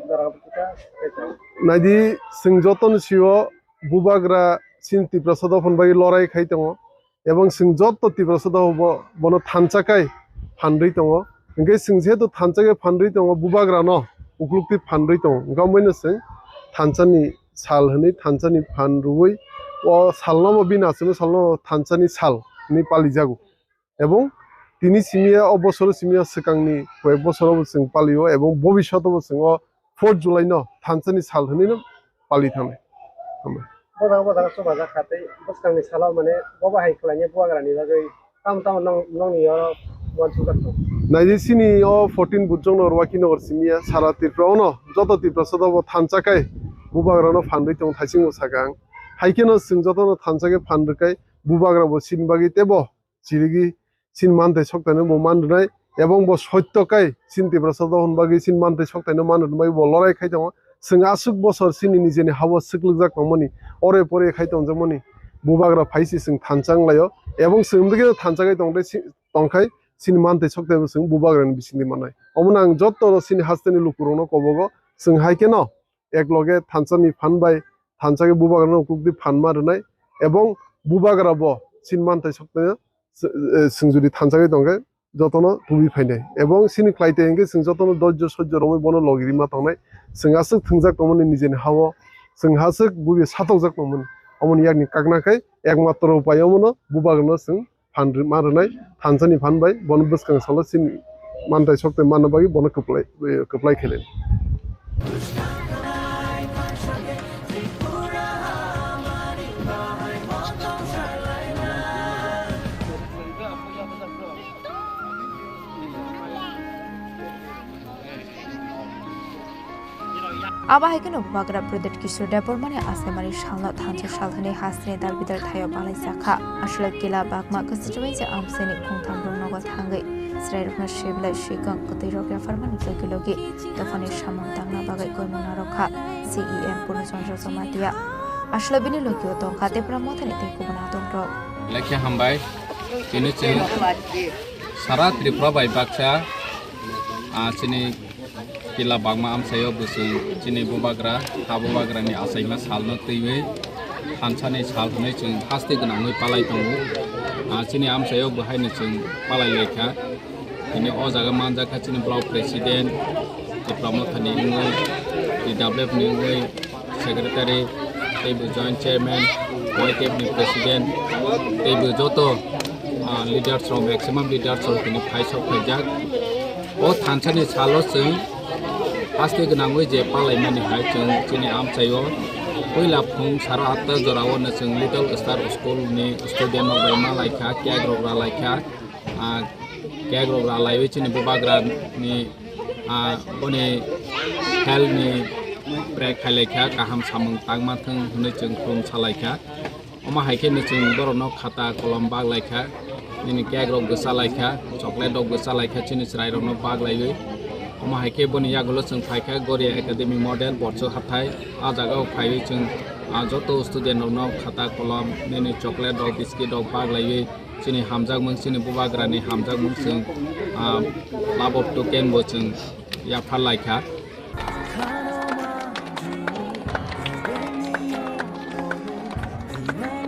नायदि जों जतन सिगो बुबाग्रा सिन त्रिपुरा फनबाय लराय खाय दङ एबं जों जत त्रिपुरा सदाव बनो थानसाकाय फानदै दङ इनके जों जेहेतु थानसाकाय फानदै दङ बुबाग्रा न उक्लुक्ति फानदै दङ गामैनो जों थानसानि सालहनि थानसानि फानरुयै ओ सालनो बिनासनो सालनो थानसानि साल नि पालि जागो एबं तिनि सिमिया अबसर सिमिया सकांनि कय बसराव जों पालियो एबं भबिष्यतआव जों 4 जुलाइ न थानसानि सालहनिनो पालि थानाय बजा समाजा खातै बसकांनि सालाव माने बबाहाय खलायनि बुवाग्रानि बागै ताम नंनि वानसुगात नायदि सिनि ओ 14 बुजों नरवाखि नगर सिमिया सारा त्रिपुरावनो जत त्रिपुरा सदाव थानसाकाय बुबाग्रानो फानदै दं थाइसिंगो सागां हाइकेनो जों जतनो थानसाकाय फानदोकाय बुबाग्राबो सिनबागि तेबो जिरिगि सिन मानथाय सकतानो बो मानदनाय एबं बो सत्यकाय सिन त्रिपुरा सदाव होनबागि सिन मानथाय सकतानो मानदनाय बो लराय खाय दङ जों आसुक बसर सिनि निजेनि हावा सिकलुजाक नमनि अरे परे खाय दं जमनि बुबाग्रा फाइसि जों थानसां लायो एबं जोंबोगे थानसाकाय दंदे दंखाय सिन मानथाय सकताबो जों बुबाग्रानि बिसिनि मानाय अमना आं जत सिनि हास्तेनि लुकुरनो कबगो जों हाइकेनो एक लगे थानसानि फानबाय थानसाके बुबाग्रानो कुकदि फानमारनाय एबं बुबाग्राबो सिन मानथाय सकतानो जों जुदि थानसाके दंखाय जतनो तुबि फायनाय एबं सिनि क्लाइते एंगे जों जतनो दज्य सज्य रमै बनो लगिरिमा तंनाय जों आसुक थंजाक नमनि निजेनि हावा जों हासुक बुबि सातौजाक नमनि अमनि यागनि कागनाखाय एकमात्र उपायमनो बुबाग्रानो जों फानद्रि मारनाय थानसानि फानबाय बन बसकां साल सिन मानथाय सकताय मानबागि बनो कप्लाय खेले आबाहायखनो बुबाग्रा प्रदीप किशोर देबरमाने आसेमारि सालनो थानसा सालहनि हास्नि दारबिदार थायो बालाय जाखा आसले किला बागमा कसजोय जे आमसेनि खुंथाम रंनगो थांगै स्रायरखना शेबलाय शिगं कतै रग्या फरमानि लोगि दफानि सामं दांना बागै गयमना रखा सीईएम पुनचन्द्र समातिया आसले बिनि लोगियो दं खातेप्रा मथानि तेकु बना दंरो लेख्या हामबाय बिनि जों सारा त्रिपुरा बाय बाक्सा आसिनि किला बागमा आमसायो बुसुं चिनि बुबाग्रा हाबुबाग्रानि आसाइमा सालनो तैबै थानसानि सालहनै जों हास्ते गोनाङै पालाय दङ चिनि आमसायो बहायनो जों पालाय लेखा बिनि अ जागा मानजाखा चिनि ब्लक प्रेसिडेन्ट डिप्लोमाथानि ङै डिडब्लिउएफनि ङै सेक्रेटारि तैबो जइन्ट चेयारमेन वाइटेफनि प्रेसिडेन्ट तैबो जत लिडार्स रं मैक्सिमाम लिडार्स रं बिनि फाइसआव फाइजाक अ थानसानि सालो जों हास्ते गोनाङै जे पालायमानिहाय जों चिनि आमसायो पहिला फुं सारा आत्ता जरावनो जों लिटल स्टार स्कुलनि स्टुडेन्ट बायमा लायखा केग्रग्रा लायखा केग्रग्रा लायबै चिनि बुबाग्रानि बनि हेल्थनि ब्रेक खायलायखा गाहाम सामों तांमाथों होनो जों खुम सालायखा अमा हायखेनो जों बर'नाव खाता कलम बागलायखा दिनै केग्रग गोसा लायखा चकलेट दग गोसा लायखा चिनि स्रायरनो बागलायबै अमा हायखे बनि यागलो जों फायखा गरिया एकाडेमी मॉडल बर्षो हाथाय आ जागाव फायै जों जत स्टुडेन्टनो खाता कलम दिनै चकलेट दग बिस्किट दग बागलायै चिनि हामजाक मों चिनि बुबाग्रानि हामजाक मों जों लाबब टोकेनबो जों याफा लायखा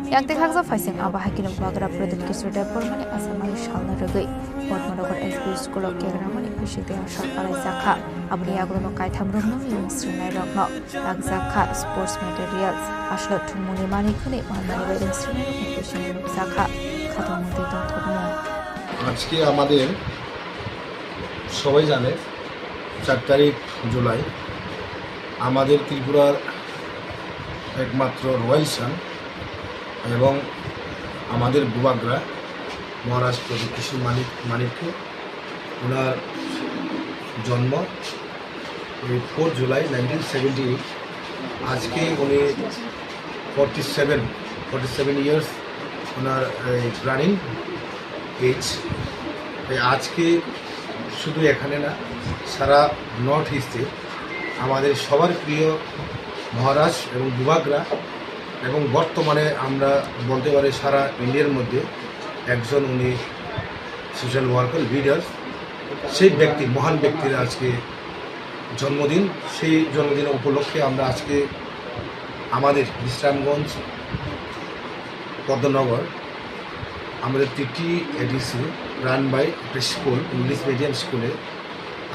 yang tekakza faising abahakin bubagra Pradip Kishore देबरमाने आसामारि सालनो रगै पद्मनगर एसपी स्कुल अफ केग्रामानि बिसिते आशा पालाय जाखा abni aglono kaitham rokno yung srinai rokno agzakha sports materials aslo thumuni mani khune manmani bai srinai rokno bishini zakha khatom mudhi dong thokmo আজকে আমাদের সবাই জানে 4 তারিখ জুলাই আমাদের ত্রিপুরার একমাত্র রয়্যাল সান এবং আমাদের বুবাগ্রা মহারাষ্ট্র কৃষি মানিককে ওনার জন্ম 4 জুলাই 1978। আজকে উনি 47 ইয়ার্স ওনার রানিং এজ। আজকে শুধু এখানে না, সারা নর্থ ইস্টে আমাদের সবার প্রিয় মহারাষ্ট্র এবং বুবাগ্রা এবং বর্তমানে আমরা বলতে পারি সারা ইন্ডিয়ার মধ্যে একজন উনি সোশ্যাল ওয়ার্কার লিডার। সেই ব্যক্তি, মহান ব্যক্তির আজকে জন্মদিন। সেই জন্মদিনের উপলক্ষে আমরা আজকে আমাদের বিশ্রামগঞ্জ পদ্মনগর আমাদের 3টি এডিসি রান বাই একটা স্কুল, ইংলিশ মিডিয়াম স্কুলে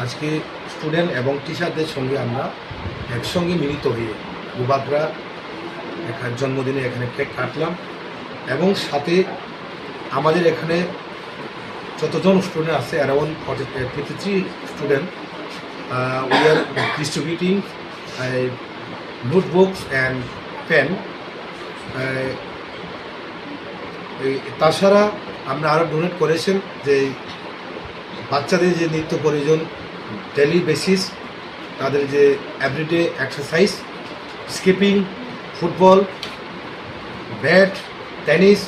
আজকে স্টুডেন্ট এবং টিচারদের সঙ্গে আমরা একসঙ্গে মিলিত হয়ে বুবাগ্রা জন্মদিনে এখানে কেক কাটলাম এবং সাথে আমাদের এখানে যতজন স্টুডেন্ট আছে around 53 student, we are distributing notebooks and pen. তাছাড়া আমরা আরও ডোনেট করেছেন যে বাচ্চাদের যে নিত্য প্রয়োজন ডেলি বেসিস, তাদের যে everyday exercise, skipping, football, bat, tennis,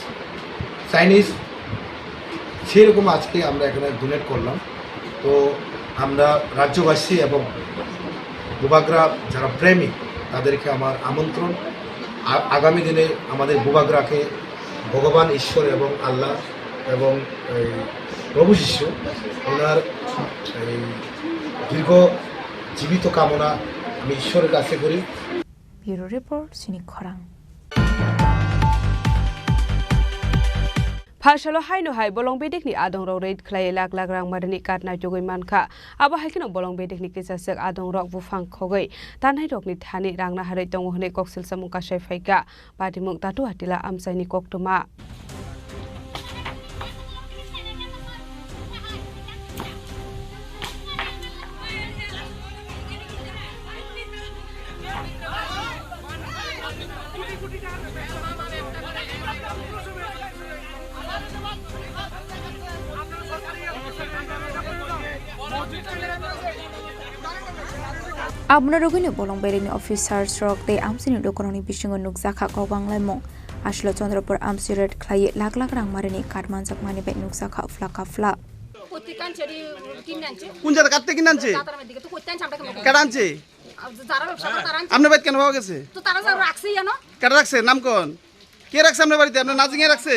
Chinese, সেরকম আজকে আমরা এখানে ডোনেট করলাম। তো আমরা রাজ্যবাসী এবং বুবাগ্রা যারা প্রেমিক তাদেরকে আমার আমন্ত্রণ, আগামী দিনে আমাদের বুবাগ্রাকে ভগবান ঈশ্বর এবং আল্লাহ এবং প্রভু শিষ্য ওনার দীর্ঘ জীবিত কামনা আমি ঈশ্বরের কাছে করি। ব্যুরো রিপোর্ট চিনি খরাং। Phashalo haino hai bolong bedik ni adong ro rate khlai lak lak rang marni kat na jogoi manka aba haikino bolong bedik ni kisasek adong rok bufang khogoi tanai rok ni thani rang na harai tong hone koksil samung ka sai phaika patimung tatu hatila amsai ni koktuma Abuna rogini bolong berini officers rok de amsini dokoroni bisingo nukjaka ko banglai aslo Chandrapur amsi red khlai lak lak rang marini karman jakmani be nukjaka flaka fla কোন জায়গা কাটতে কিনে আনছে কাটা আনছে আপনার বাড়িতে কেন পাওয়া গেছে কাটা রাখছে নাম কোন কে রাখছে আপনার বাড়িতে আপনার নাজিঙে রাখছে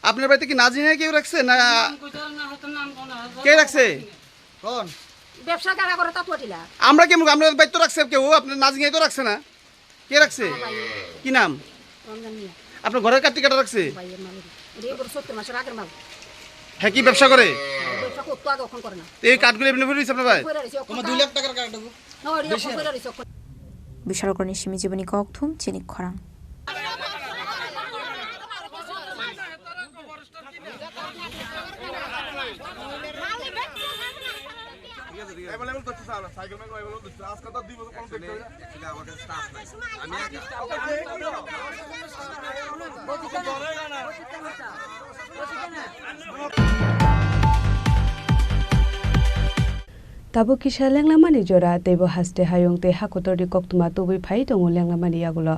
আপনার বাড়িতে কি নাজিঙে কেউ রাখছে না কে রাখছে কোন ব্যবসা কারা করে তা তোটিলা আমরা কেমন আপনার বাড়িতে তো রাখছে কেউ আপনার নাজিঙে তো রাখছে না কে রাখছে কি নাম আপনার ঘরের কাটতে কাটা রাখছে হ্যাঁ কি ব্যবসা করে এই কাঠগুলো এমনি করে দিচ্ছে আপনার ভাই তোমার 2 লাখ টাকার কাঠ দেবো বিশাল করনি সিমি জীবনী ককথুম চিনি খরাং সাইকেল মেঘ আজকে তো 2 বছর কম দেখতে আমাদের স্টাফ নাই Tabo kisha lenglamani jora tebo haste hayong te hakotor di koktuma tubi phai tongo lenglamani yagulo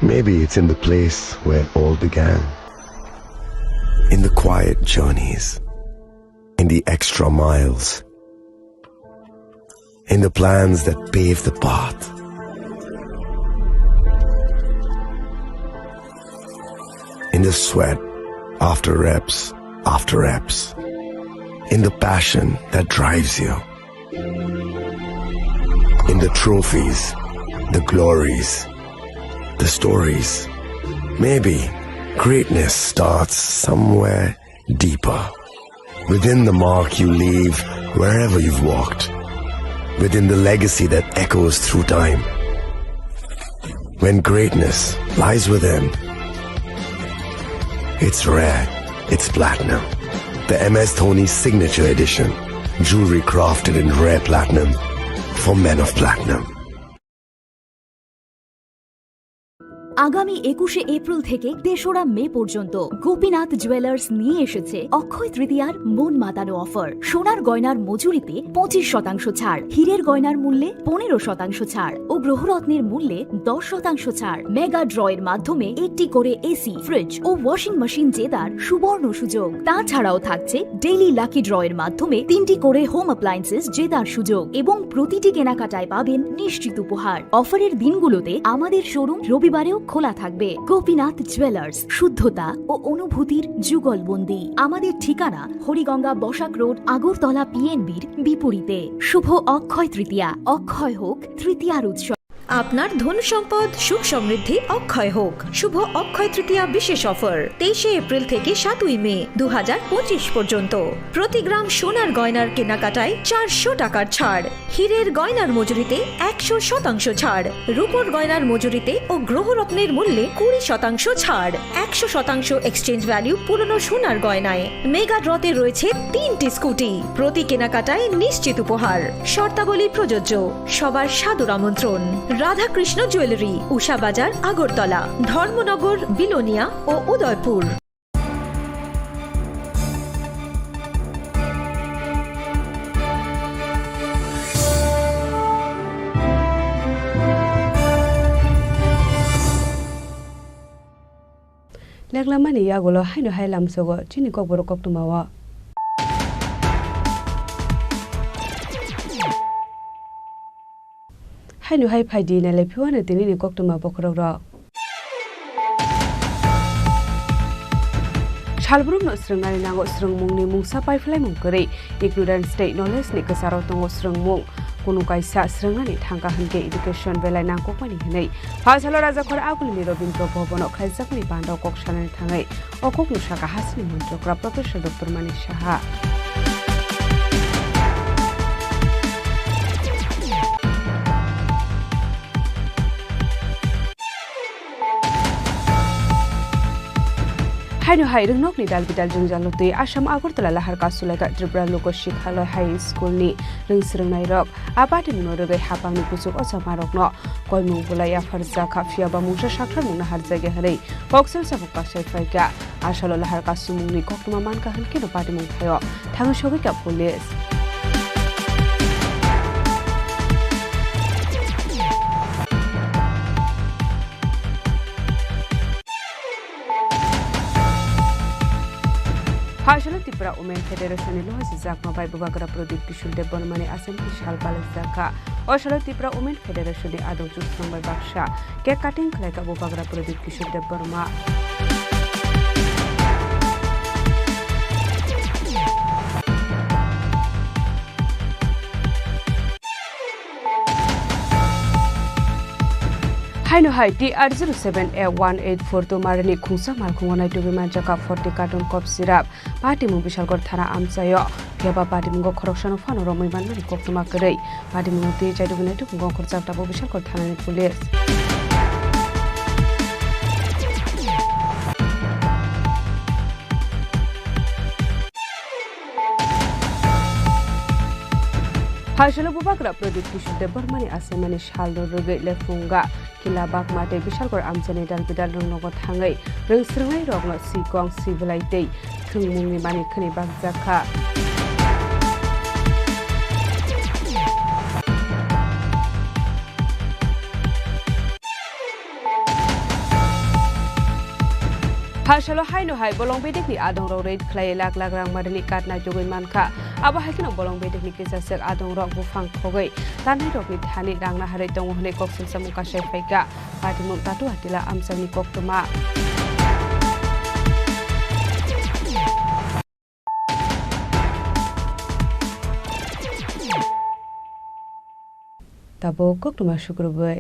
Maybe it's in the place where it all began. In the quiet journeys, in the extra miles, in the plans that pave the path. In the sweat after reps, in the passion that drives you, in the trophies, the glories, the stories. Maybe greatness starts somewhere deeper, within the mark you leave wherever you've walked, within the legacy that echoes through time. When greatness lies within, it's rare, it's platinum. The MS Dhoni Signature Edition, jewelry crafted in rare platinum for men of platinum. আগামী 21শে April থেকে 3রা মে পর্যন্ত Gopinath jewellers নিয়ে এসেছে অক্ষয় তৃতীয়ার মন মাতানো offer. সোনার গয়নার মজুরিতে 25% ছাড়, হীরের গয়নার মূল্যে 15% ছাড় ও গ্রহরত্নের মূল্যে 10% ছাড়। মেগা ড্রয়ের মাধ্যমে একটি করে এসি, ফ্রিজ ও ওয়াশিং মেশিন জেতার সুবর্ণ সুযোগ। তাছাড়াও থাকছে ডেইলি লাকি ড্রয়ের মাধ্যমে 3টি করে হোম অ্যাপ্লায়েন্সেস জেতার সুযোগ এবং প্রতিটি কেনাকাটায় পাবেন নিশ্চিত উপহার। অফারের দিনগুলোতে আমাদের শোরুম রবিবারেও খোলা থাকবে। গোপীনাথ জুয়েলার্স, শুদ্ধতা ও অনুভূতির যুগলবন্দি। আমাদের ঠিকানা হরিগঙ্গা বসাক রোড, আগরতলা পিএনবির বিপরীতে। শুভ অক্ষয় তৃতীয়া, অক্ষয় হোক তৃতীয়ার উৎসব। আপনার ধন সম্পদ সুখ সমৃদ্ধি অক্ষয় হোক। শুভ অক্ষয় তৃতীয়া বিশেষ অফার 23শে এপ্রিল থেকে 7ই মে 2025 পর্যন্ত। প্রতি গ্রাম সোনার গয়নার কেনাকাটায় 400 টাকার ছাড়, হীরের গয়নার মজুরিতে 100% ছাড়, রূপোর গয়নার মজুরিতে ও গ্রহরত্নের মূল্যে 20% ছাড়, 100% এক্সচেঞ্জ ভ্যালু পুরনো সোনার গয়নায়। মেগা ড্রতে রয়েছে 3টি স্কুটি, প্রতি কেনাকাটায় নিশ্চিত উপহার। শর্তাবলী প্রযোজ্য। সবার সাদর আমন্ত্রণ। রাধাকৃষ্ণ জুয়েলারি, উষা বাজার, আগরতলা, ধর্মনগর, বিলোনিয়া ও Udaipur. Leklamani yagolo haino hailam sogo chini kokborok koktumawa. Haino hai phaidi na lepiwana tinini koktuma bokrogro. Shalbrum no srengani nango srengmungni mungsa paiflai mungkari ignorant state knowledge ni kasaro tongo srengmung kunu kaisa srengani thangka hanke education belai nangko pani hinai phasalo raja khor agulni robindra bhobono khaisakni bando koksanani thangai okok nusaka hasni montrokra professor dr mani saha Haino hai rungnog ni dalbidal jungjalote Assam Agartala lahar kasulaga Tripura Loko Shikhaloi High School ni rungsrungnai rok abati minorogai hapangni kusuk osamarok no koimung bulaya farza khafia ba mungsa sakthar mungna harjage harei boxel sabukka saifaiga asalo lahar kasumungni koktuma manka hanke no pati mung thayo thang shogika police Hashala Tripura Women Federation ni loha sizakma bai bubagra Pradip Kishore Debormani Assembly Shalbal Zaka Hashala Tripura Women Federation ni adok jusnong bai baksha cake cutting khlaika bubagra Pradip Kishore Deborma Haino hai TR07A184 to marani khungsa malkhungonai to biman jaka 40 carton cough syrup party mu bishalgor thana amsayo pheba party mu khorokshano phano romoi banmani koktuma korei party mu te chai dubinai to gong khorchapta bo bishalgor thana ni police Hashala bubagra Pradip Kishore Debormani Assemani Shaldo Rugai Lefunga Kila Bakmate Bishalgor Amjani Dalbidal Rungnogo Thangai Rungsrungai Rogno Sikong Sivilaitei Thungmungni Bani Khani Bakjaka Hasalo haino hai bolong bedek ni adong rok rate khlai lak lak rang marani katna jogoi mankha abo haikino bolong bedek ni kisasek adong rok bufang khogoi tanai rok ni thani rangna harai tongo hne koksil samuka sai phaika patimum tatu atila amsani koktuma tabo koktuma shukrubai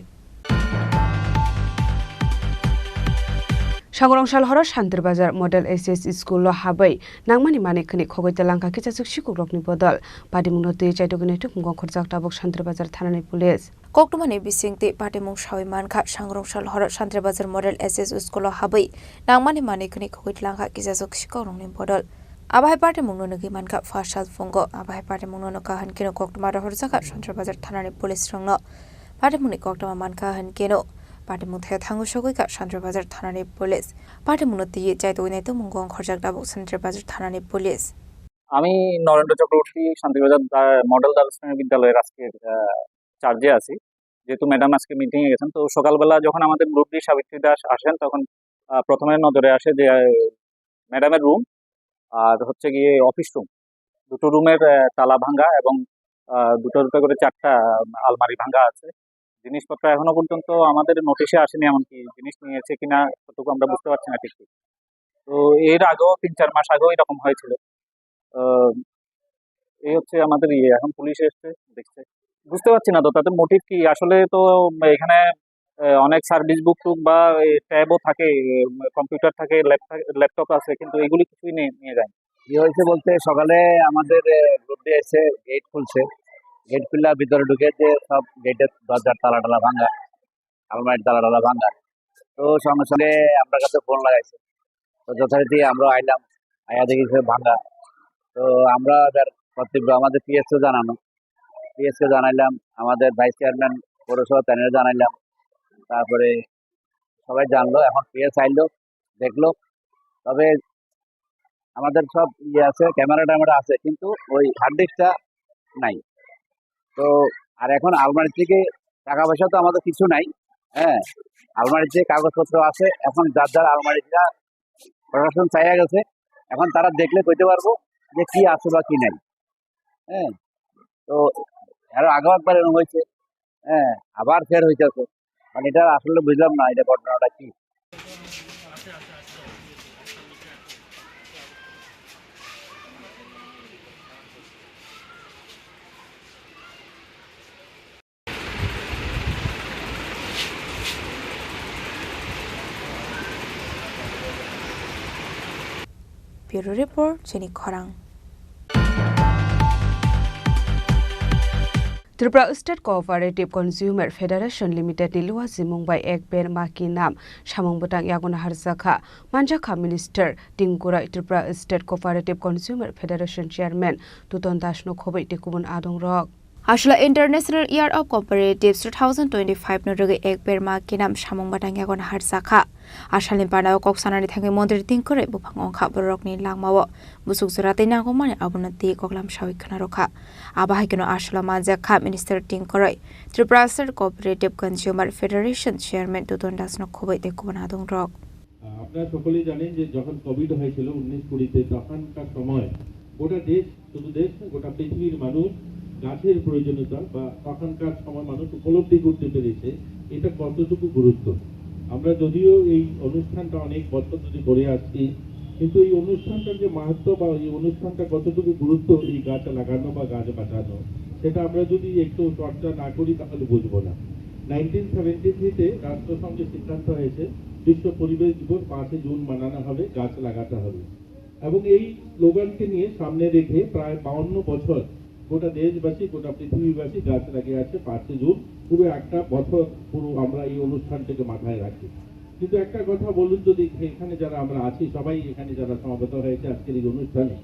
Sangrongshal horo Shantir Bazar Model SS School lo habai nangmani mane khani khogoi talangka kichasuk shikukrok ni bodol padimungno tei chaitogene tukungong khorjak tabok Shantir Bazar thanani police Koktumani bisingte patimung shawi mankha Sangrongshal horo Shantir Bazar Model SS School lo habai nangmani mane khani khogoi talangka kichasuk shikukrok ni bodol Abai patimungno nagi mankha fashal fungo abai patimungno no kahan kino koktuma ro horjaka Shantir Bazar thanani police rongno patimungni koktuma mankha han kino Patimung thaya thangu shogoi ka Shantir Bazar thanani police patimung tiye chaitogene to mungong khorjak dabok Shantir Bazar thanani police আমি Narendra Chakraborty Shantibazar model দ্বাদশ শ্রেণী বিদ্যালয়ের আজকে চার্জে আছি যেহেতু madam আজকে meeting এ গেছেন তো সকালবেলা যখন আমাদের গ্রুপ ডি সাবিত্রী দাস আসেন তখন প্রথমে নজরে আসে যে ম্যাডামের রুম আর হচ্ছে গিয়ে অফিস রুম দুটো রুমের তালা ভাঙা এবং দুটো করে চারটা আলমারি ভাঙা আছে জিনিসপত্র এখনো পর্যন্ত আমাদের নোটিশে আসেনি এমনকি জিনিস নিয়েছে কিনা ততটুকু আমরা বুঝতে পারছি না ঠিক তো এর আগেও 3-4 মাস আগেও এরকম হয়েছিল এই হচ্ছে আমাদের এখন পুলিশ এসেছে দেখছে বুঝতে পারছি না তো তাদের মোটিভ কি আসলে তো এখানে অনেক সার্ভিস বুক টুক বা ট্যাবও থাকে কম্পিউটার থাকে ল্যাপটপ আছে কিন্তু এগুলি কিছুই নিয়ে যায় কি হয়েছে বলতে সকালে আমাদের গ্রুপ ডে এসে গেট খুলছে গেট খুললে ভিতরে ঢুকে যে সব গেটের দরজার তালা ভাঙা আলমারির তালা ভাঙা তো সঙ্গে সঙ্গে আমরা কাছে ফোন লাগাইছে তো যথারীতি আমরা আইলাম আয়া দেখি ভাঙা তো আমরা কর্তব্য আমাদের পিএসকে জানাইলাম আমাদের ভাইস চেয়ারম্যান পৌরসভা প্যানেল জানাইলাম তারপরে সবাই জানলো এখন পিএস আইলো দেখলো তবে আমাদের সব আছে ক্যামেরা আছে কিন্তু ওই হার্ড ডিস্কটা নাই তো আর এখন আলমারি থেকে টাকা পয়সা তো আমাদের কিছু নাই হ্যাঁ আলমারিতে কাগজপত্র আছে এখন যার আলমারিটা প্রশাসন চাইয়া গেছে এখন তারা দেখলে কইতে পারবো যে কি আছে বা কি নাই হ্যাঁ তো আরো আগেও একবার এরকম হয়েছে হ্যাঁ আবার ফের হইতেছে মানে এটা আসলে বুঝলাম না এটা ঘটনাটা কি Bureau Report Chini Khorang Tripura State Cooperative Consumer Federation Limited ni luwa zimung bai ek ber maki nam samung butang yaguna harjaka manjaka Minister Tingkura Tripura State Cooperative Consumer Federation Chairman Tuton Dashno khobai tekubun adong rok Ashla International Year of Cooperatives 2025 no roge ek ber maki nam samung batang yaguna harjaka Ashalin panao koksanani thangai mondri Tingkura bupang ongkha borok ni langmawo busuk surate nangko mane abunati koklam shawi khana rokha Abahikino Ashla Manjaka Minister Tingkora Tripura State Cooperative Consumer Federation Chairman Tuton Dasno khobai tekubun adong rok আপনারা সকলেই জানেন যে যখন Covid হয়েছিল 19-20 তখনকার সময় গোটা দেশ শুধু দেশ না গোটা পৃথিবীর মানুষ গাছের প্রয়োজনীয়তা বা তখনকার সময় মানুষ উপলব্ধি করতে পেরেছে এটা কতটুকু গুরুত্ব আমরা যদিও এই অনুষ্ঠানটা অনেক বছর ধরে করে আসছি কিন্তু এই অনুষ্ঠানটার যে মাহাত্ম্য বা এই অনুষ্ঠানটা কতটুকু গুরুত্ব এই গাছ লাগানো বা গাছ বাঁচানো সেটা আমরা যদি একটু চর্চা না করি তাহলে বুঝবো না 1973 তে রাষ্ট্রসংঘে সিদ্ধান্ত হয়েছে বিশ্ব পরিবেশ দিবস 5 জুন মানানো হবে গাছ লাগাতে হবে এবং এই স্লোগানকে নিয়ে সামনে রেখে প্রায় 52 বছর গোটা দেশবাসী গোটা পৃথিবীবাসী গাছ লাগিয়ে আছে 5 জুন পুরো একটা বছর পুরো আমরা এই অনুষ্ঠানটাকে মাথায় রাখি কিন্তু একটা কথা বলুন যদি এখানে যারা আমরা আছি সবাই এখানে যারা সমাবেত হয়েছে আজকের এই অনুষ্ঠানে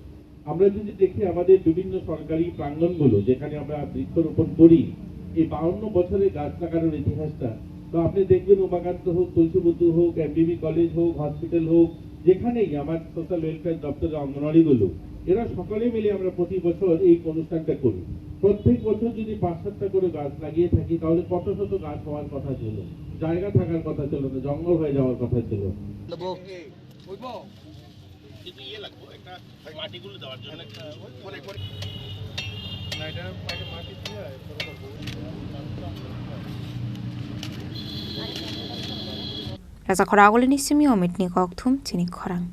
আমরা যদি দেখি আমাদের বিভিন্ন সরকারি প্রাঙ্গণগুলো যেখানে আমরা বৃক্ষরোপণ করি এই 52 বছরের গাছ লাগানোর ইতিহাসটা তো আপনি দেখবেন উমাকান্ত হোক তুলসীবুদ্ধ হোক এমবিবি কলেজ হোক হসপিটাল হোক যেখানেই আমার সোশ্যাল ওয়েলফেয়ার দপ্তরের অঙ্গনওয়াড়িগুলো এরা সকলে মিলে আমরা প্রতি বছর এই অনুষ্ঠানটা করি প্রত্যেক বছর যদি 5-7টা করে গাছ লাগিয়ে থাকি তাহলে কত শত গাছ হওয়ার কথা ছিল জায়গা থাকার কথা ছিল না জঙ্গল হয়ে যাওয়ার কথা ছিল Raza Khorang ni simi omit ni Kokthum Chini Khorang.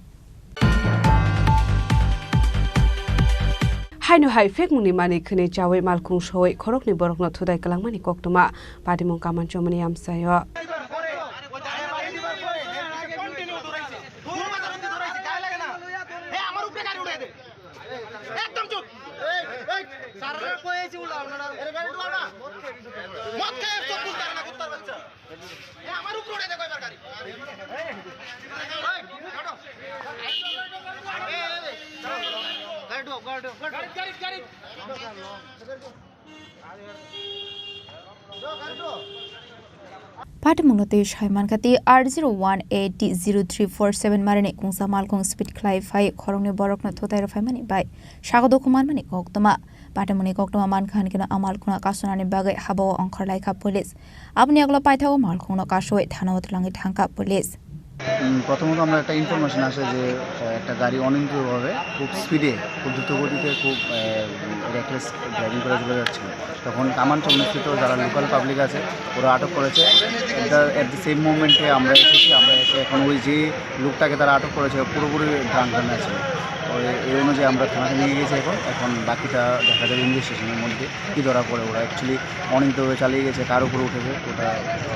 Hainu hai fek muni mani khne chawe malkhung shoi khorok ni borok na thudai kalang mani koktuma pati mong kaman chomani amsayo. Pati mungnote shaiman kati R01803447 marine kungsa malkung speed clay fai khorong ni borok na thotai rafai mani bai sagodo kuman mani koktoma pati muni koktoma man khan kina amal kuna kasuna ni bagai habo ongkhor laika police abni aglo paithago malkung no kasoi thana utlangi thangka police প্রথমত আমরা একটা information আসে যে একটা গাড়ি অনিয়ন্ত্রিতভাবে খুব স্পিডে খুব দ্রুত গতিতে খুব রেকলেস ড্রাইভিং করে চলে যাচ্ছিল তখন কামানচক স্থিত যারা লোকাল পাবলিক আছে ওরা আটক করেছে এট দ্য সেম মোমেন্টে আমরা এসেছি আমরা এসে এখন ওই যে লোকটাকে তারা আটক করেছে পুরোপুরি ড্রাঙ্ক আছে এই অনুযায়ী আমরা থানাতে নিয়ে গেছি এখন বাকিটা দেখা যাবে ইনভেস্টিগেশনের মধ্যে কী ধরা পড়ে ওরা অ্যাকচুয়ালি অনিয়ন্ত্রিতভাবে চালিয়ে গেছে কার উপরে উঠেছে ওটা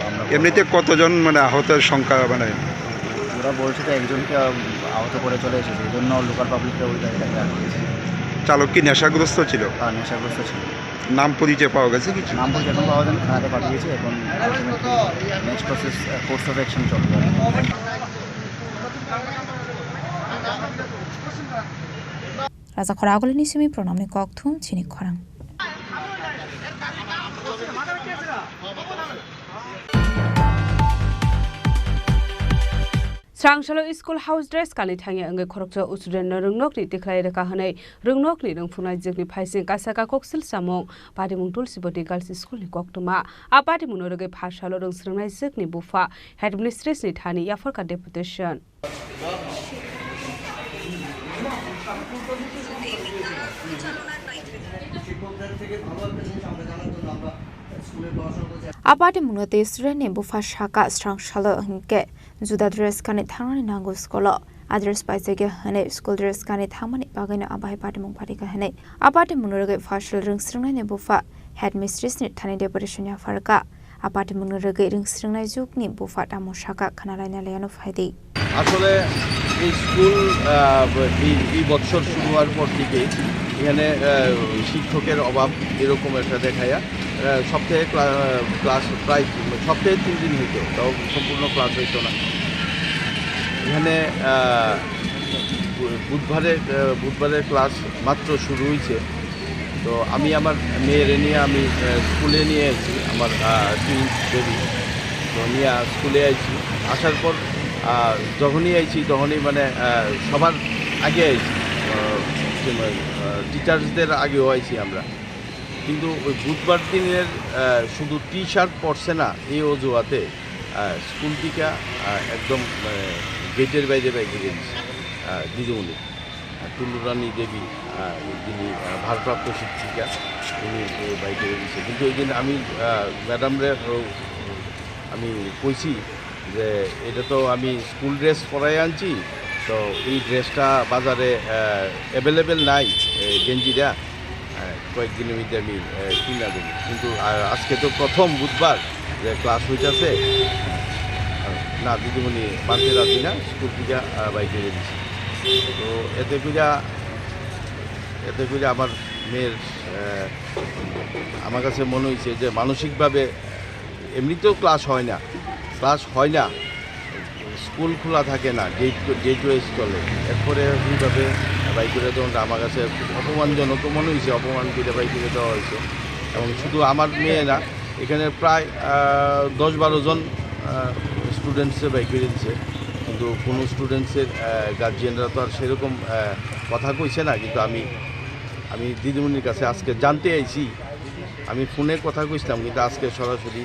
আমরা এমনিতে কতজন মানে আহতের সংখ্যা মানে ওরা বলছে তো একজনকে আহত করে চলে এসেছে এই জন্য লোকাল পাবলিকরা ওই গাড়িটাকে আটকেছে চালক কি নেশাগ্রস্ত ছিল? হ্যাঁ নেশাগ্রস্ত ছিল। নাম পরিচয় পাওয়া গেছে কিছু? নাম পরিচয় এখন পাওয়া যায়নি থানাতে পাঠিয়েছে এখন next process course of action চলবে Raza Khorang ni simi pronom ni Kokthum Chini Khorang. Srangshalo school house dress kani thangi angai khorokcho student na rungnok ni tiklai reka hanai rungnok ni rungfunai jekni phaising kasaka koksil samong pati mung tulsiboti girls school ni koktuma a pati munorege phashalo rungsrungnai jekni bufa headmistress ni thani yaforka deputation Apati munote student ne bufa shaka Srangshalo hingke juda dress kani thangani nango skolo address paise ge hane school dress kani thamani bagina abai pati mung pati ka hane apati munorege fashal rungsrungnai ne bufa headmistress ni thani deputation ya farka apati munorege rungsrungnai jukni bufa tamo shaka khanalaina leyano faidi আসলে এই school এই বছর শুরু হওয়ার পর থেকে এখানে শিক্ষকের অভাব এরকম একটা দেখায়া সপ্তাহে ক্লাস প্রায় সপ্তাহে 3 দিন হইতো তাও সম্পূর্ণ ক্লাস হইতো না এখানে বুধবারে ক্লাস মাত্র শুরু হয়েছে তো আমি আমার মেয়ের নিয়ে আমি স্কুলে নিয়ে আসছি আমার টুইন্স বেবি তো নিয়ে স্কুলে আসছি আসার পর যখনই আইছি তখনই মানে সবার আগে আইছি টিচার্সদের আগেও আইছি আমরা কিন্তু ওই বুধবার দিনের শুধু টি শার্ট পরছে না এই অজুহাতে স্কুল থেকে একদম গেটের বাইরে বাইরে গেছি দিদিমণি টুলুরানী দেবী যিনি ভারপ্রাপ্ত শিক্ষিকা তিনি বাইরে গেছে কিন্তু ওই দিন আমি ম্যাডামরে আমি কইছি যে এটা তো আমি স্কুল ড্রেস পরাই আনছি তো এই ড্রেসটা বাজারে অ্যাভেলেবেল নাই গেঞ্জিটা কয়েকদিনের মধ্যে আমি কিনা দেবো কিন্তু আজকে তো প্রথম বুধবার যে ক্লাস হইতেছে না দিদিমণি মানতে রাজি না স্কুল থেকে বাইকে দিচ্ছি তো এতে করে আমার মেয়ের আমার কাছে মনে হয়েছে যে মানসিকভাবে এমনিতেও ক্লাস হয় না স্কুল খোলা থাকে না গেট ওয়াইজ চলে এরপরে এইভাবে বাইকের দেওয়াটা আমার কাছে অপমানজনক মনে হয়েছে অপমান করে বাইকের দেওয়া হয়েছে এবং শুধু আমার মেয়ে না এখানে প্রায় 10-12 জন স্টুডেন্টসে বাইকে দিচ্ছে কিন্তু কোনো স্টুডেন্টসের গার্জিয়ানরা তো আর সেরকম কথা কইছে না কিন্তু আমি দিদিমণির কাছে আজকে জানতে আইছি আমি ফোনে কথা কইছিলাম কিন্তু আজকে সরাসরি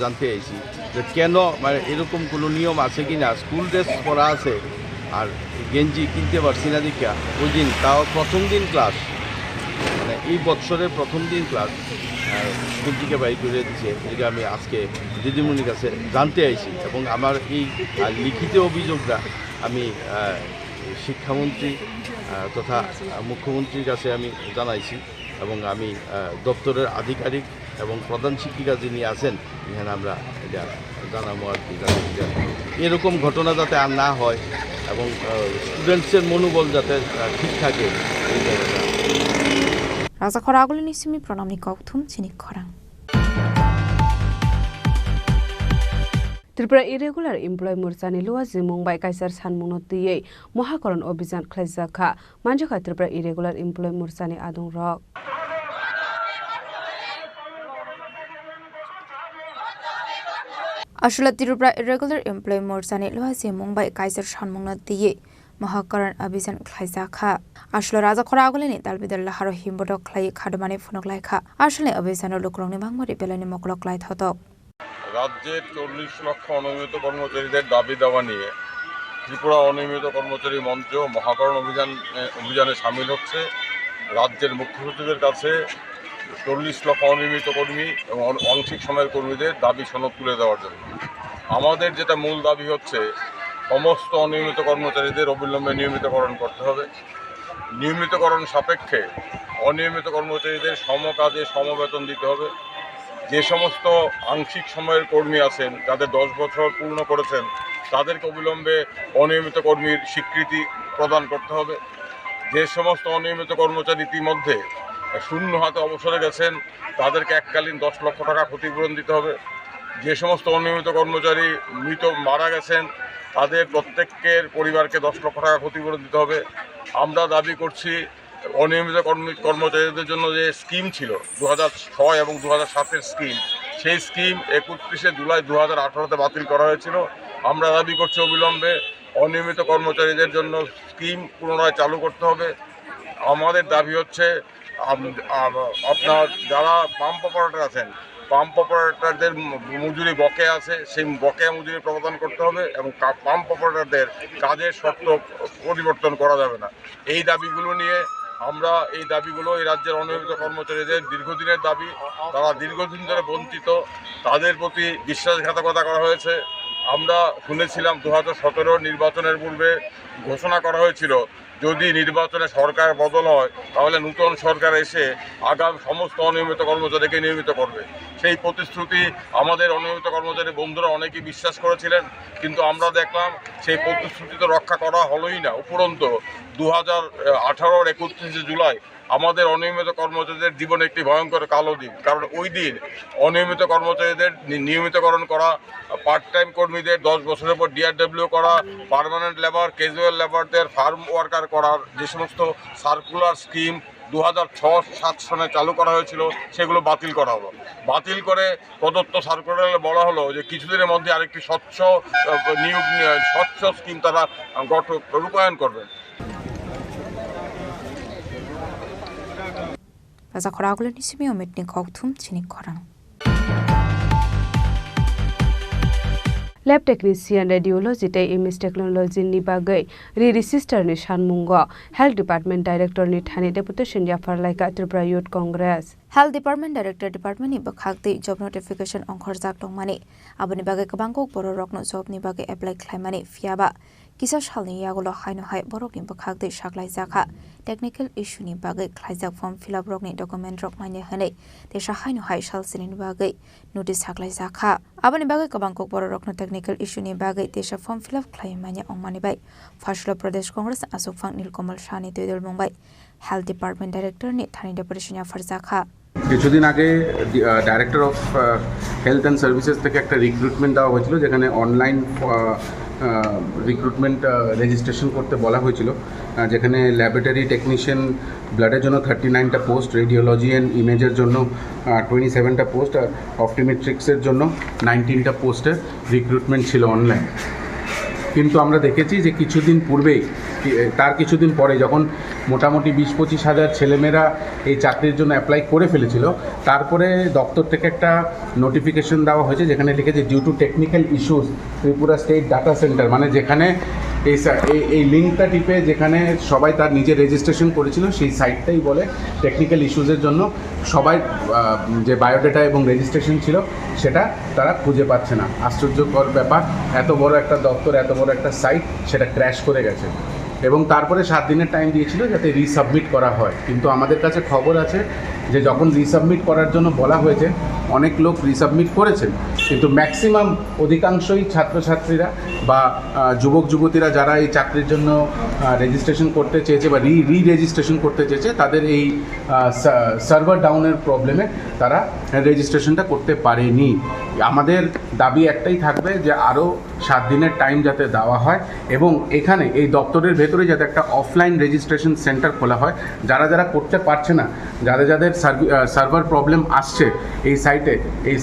জানতে আইছি যে কেন মানে এরকম কোনো নিয়ম আছে কি না স্কুল ড্রেস পরা আছে আর গেঞ্জি কিনতে পারছি না দীক্ষা ওই দিন তাও প্রথম দিন ক্লাস, মানে এই বছরের প্রথম দিন ক্লাস স্কুল থেকে বাই করে দিচ্ছে। এটা আমি আজকে দিদিমণির কাছে জানতে আইছি এবং আমার এই লিখিত অভিযোগটা আমি শিক্ষামন্ত্রী তথা মুখ্যমন্ত্রীর কাছে আমি জানাইছি এবং আমি দপ্তরের আধিকারিক এবং প্রধান শিক্ষিকা যিনি আছেন এখানে আমরা এটা জানাবো আর কি, এরকম ঘটনা যাতে আর না হয় এবং স্টুডেন্টসের মনোবল যাতে ঠিক থাকে এই জায়গাটা। Raza Khoragul ni simi pronamni Kokthum Chini Khorang. Tripura irregular employee Mursani Lua Mumbai Kaisar San Munoti Mohakaran Obizan Klezaka Manjaka Tripura irregular employee Mursani Adung Rock. Ashula Tripura irregular employee Mursani Lua Mumbai Kaisar San Munoti Mohakaran Abizan Klezaka Ashla Raza Khoragulini Dalbidal Laharo Himbodok Clay Kadamani Funoklaika Ashla Abizan Lukroni Mangmari Belani Moklok Light Hotok. রাজ্যের 40 লক্ষ অনিয়মিত কর্মচারীদের দাবি দাওয়া নিয়ে ত্রিপুরা অনিয়মিত কর্মচারী মঞ্চ মহাকরণ অভিযানে সামিল হচ্ছে। রাজ্যের মুখ্য সচিবের কাছে 40 লক্ষ অনিয়মিত কর্মী এবং আংশিক সময়ের কর্মীদের দাবি সনদ তুলে দেওয়ার জন্য। আমাদের যেটা মূল দাবি হচ্ছে সমস্ত অনিয়মিত কর্মচারীদের অবিলম্বে নিয়মিতকরণ করতে হবে। নিয়মিতকরণ সাপেক্ষে অনিয়মিত কর্মচারীদের সমকাজে সমবেতন দিতে হবে। যে সমস্ত আংশিক সময়ের কর্মী আছেন যাদের 10 বছর পূর্ণ করেছেন তাদেরকে অবিলম্বে অনিয়মিত কর্মীর স্বীকৃতি প্রদান করতে হবে। যে সমস্ত অনিয়মিত কর্মচারী ইতিমধ্যে শূন্য হাতে অবসরে গেছেন তাদেরকে এককালীন 10 লক্ষ টাকা ক্ষতিপূরণ দিতে হবে। যে সমস্ত অনিয়মিত কর্মচারী মারা গেছেন তাদের প্রত্যেকের পরিবারকে 10 লক্ষ টাকা ক্ষতিপূরণ দিতে হবে। আমরা দাবি করছি অনিয়মিত কর্মচারীদের জন্য যে স্কিম ছিল 2006 এবং 2007-এর স্কিম, সেই স্কিম 31শে জুলাই 2018-তে বাতিল করা হয়েছিল। আমরা দাবি করছি অবিলম্বে অনিয়মিত কর্মচারীদের জন্য স্কিম পুনরায় চালু করতে হবে। আমাদের দাবি হচ্ছে আপনার যারা পাম্প অপারেটর আছেন পাম্প অপারেটরদের মজুরি বকেয়া আছে সেই বকেয়া মজুরি প্রদান করতে হবে এবং পাম্প অপারেটরদের কাজের শর্ত পরিবর্তন করা যাবে না। এই দাবিগুলো নিয়ে আমরা এই রাজ্যের অনিয়মিত কর্মচারীদের দীর্ঘদিনের দাবি, তারা দীর্ঘদিন ধরে বঞ্চিত, তাদের প্রতি বিশ্বাসঘাতকতা করা হয়েছে। আমরা শুনেছিলাম 2017 নির্বাচনের পূর্বে ঘোষণা করা হয়েছিল যদি নির্বাচনে সরকার বদল হয় তাহলে নতুন সরকার এসে আগাম সমস্ত অনিয়মিত কর্মচারীকে নিয়মিত করবে। সেই প্রতিশ্রুতি আমাদের অনিয়মিত কর্মচারী বন্ধুরা অনেকেই বিশ্বাস করেছিলেন, কিন্তু আমরা দেখলাম সেই প্রতিশ্রুতি তো রক্ষা করা হলোই না। উপরন্তু 2018-র 31শে জুলাই আমাদের অনিয়মিত কর্মচারীদের জীবনে একটি ভয়ঙ্কর কালো দিন, কারণ ওই দিন অনিয়মিত কর্মচারীদের নিয়মিতকরণ করা, পার্ট টাইম কর্মীদের 10 বছরের পর ডিআরডব্লিউ করা, পার্মানেন্ট লেবার, ক্যাজুয়াল লেবারদের ফার্ম ওয়ার্কার করার যে সমস্ত সার্কুলার স্কিম 2006-07 সনে চালু করা হয়েছিল সেগুলো বাতিল করা হলো। বাতিল করে প্রদত্ত সার্কুলারে বলা হলো যে কিছুদিনের মধ্যে আরেকটি স্বচ্ছ স্কিম তারা রূপায়ণ করবেন। Raza Khoragul ni simi omitni Kokthum Chini Khorang. Lab technician radiology te MS technology ni bagai re-register ni Shanmungo Health Department Director ni Thani Deputation Jafar Laika Tripura Youth Congress. Health Department Director Department ni bakhakti job notification onkhorjak tongmani aboni bagai kabang Kokborok no job ni bagai apply khlaimani fiaba kisa shalni yagulo haino hai borok ni bakhakti shaklai jakha technical issue ni bagai khlaijak form fill up rok ni document rok mane hane tesha haino hai shal sinin bagai notice shaklai jakha aboni bagai kabang Kokborok no technical issue ni bagai tesha form fill up khlaimani ongmani bai Fashla Pradesh Congress Asok Phang Nilkamal Shani Toidol Mumbai Health Department Director ni Thani Deputation Jafar Zakha কিছুদিন আগে director of health and services থেকে একটা recruitment দেওয়া হয়েছিল যেখানে online recruitment registration করতে বলা হয়েছিল, যেখানে ল্যাবরেটরি টেকনিশিয়ান ব্লাডের জন্য 39টা পোস্ট, রেডিওলজি অ্যান্ড ইমেজের জন্য 27টা পোস্ট, অপটিমেট্রিক্সের জন্য 19টা পোস্টের রিক্রুটমেন্ট ছিল অনলাইন। কিন্তু আমরা দেখেছি যে তার কিছুদিন পরে যখন মোটামুটি 20-25 হাজার ছেলেমেয়েরা এই চাকরির জন্য অ্যাপ্লাই করে ফেলেছিল, তারপরে দপ্তর থেকে একটা নোটিফিকেশন দেওয়া হয়েছে যেখানে লিখেছে due to technical issues Tripura state data centre, মানে যেখানে এই লিঙ্কটা টিপে যেখানে সবাই তার নিজের রেজিস্ট্রেশন করেছিল সেই সাইটটাই বলে টেকনিক্যাল ইস্যুজের জন্য সবাই যে বায়োডাটা এবং রেজিস্ট্রেশন ছিল সেটা তারা খুঁজে পাচ্ছে না। আশ্চর্যকর ব্যাপার, এত বড় একটা দপ্তর, এত বড় একটা সাইট, সেটা ক্র্যাশ করে গেছে। এবং তারপরে 7 দিনের টাইম দিয়েছিল যাতে রিসাবমিট করা হয়, কিন্তু আমাদের কাছে খবর আছে যে যখন রিসাবমিট করার জন্য বলা হয়েছে অনেক লোক রিসাবমিট করেছেন, কিন্তু ম্যাক্সিমাম অধিকাংশই ছাত্রছাত্রীরা বা যুবক যুবতীরা যারা এই চাকরির জন্য রেজিস্ট্রেশন করতে চেয়েছে বা রেজিস্ট্রেশন করতে চেয়েছে তাদের এই সার্ভার ডাউনের প্রবলেমে তারা রেজিস্ট্রেশনটা করতে পারেনি। আমাদের দাবি একটাই থাকবে যে আরও 7 দিনের টাইম যাতে দেওয়া হয় এবং এখানে এই দপ্তরের ভেতরে যাতে একটা অফলাইন রেজিস্ট্রেশন সেন্টার খোলা হয়। যারা যারা করতে পারছে না, যাদের সার্ভার প্রবলেম আসছে এই সাইটে, এই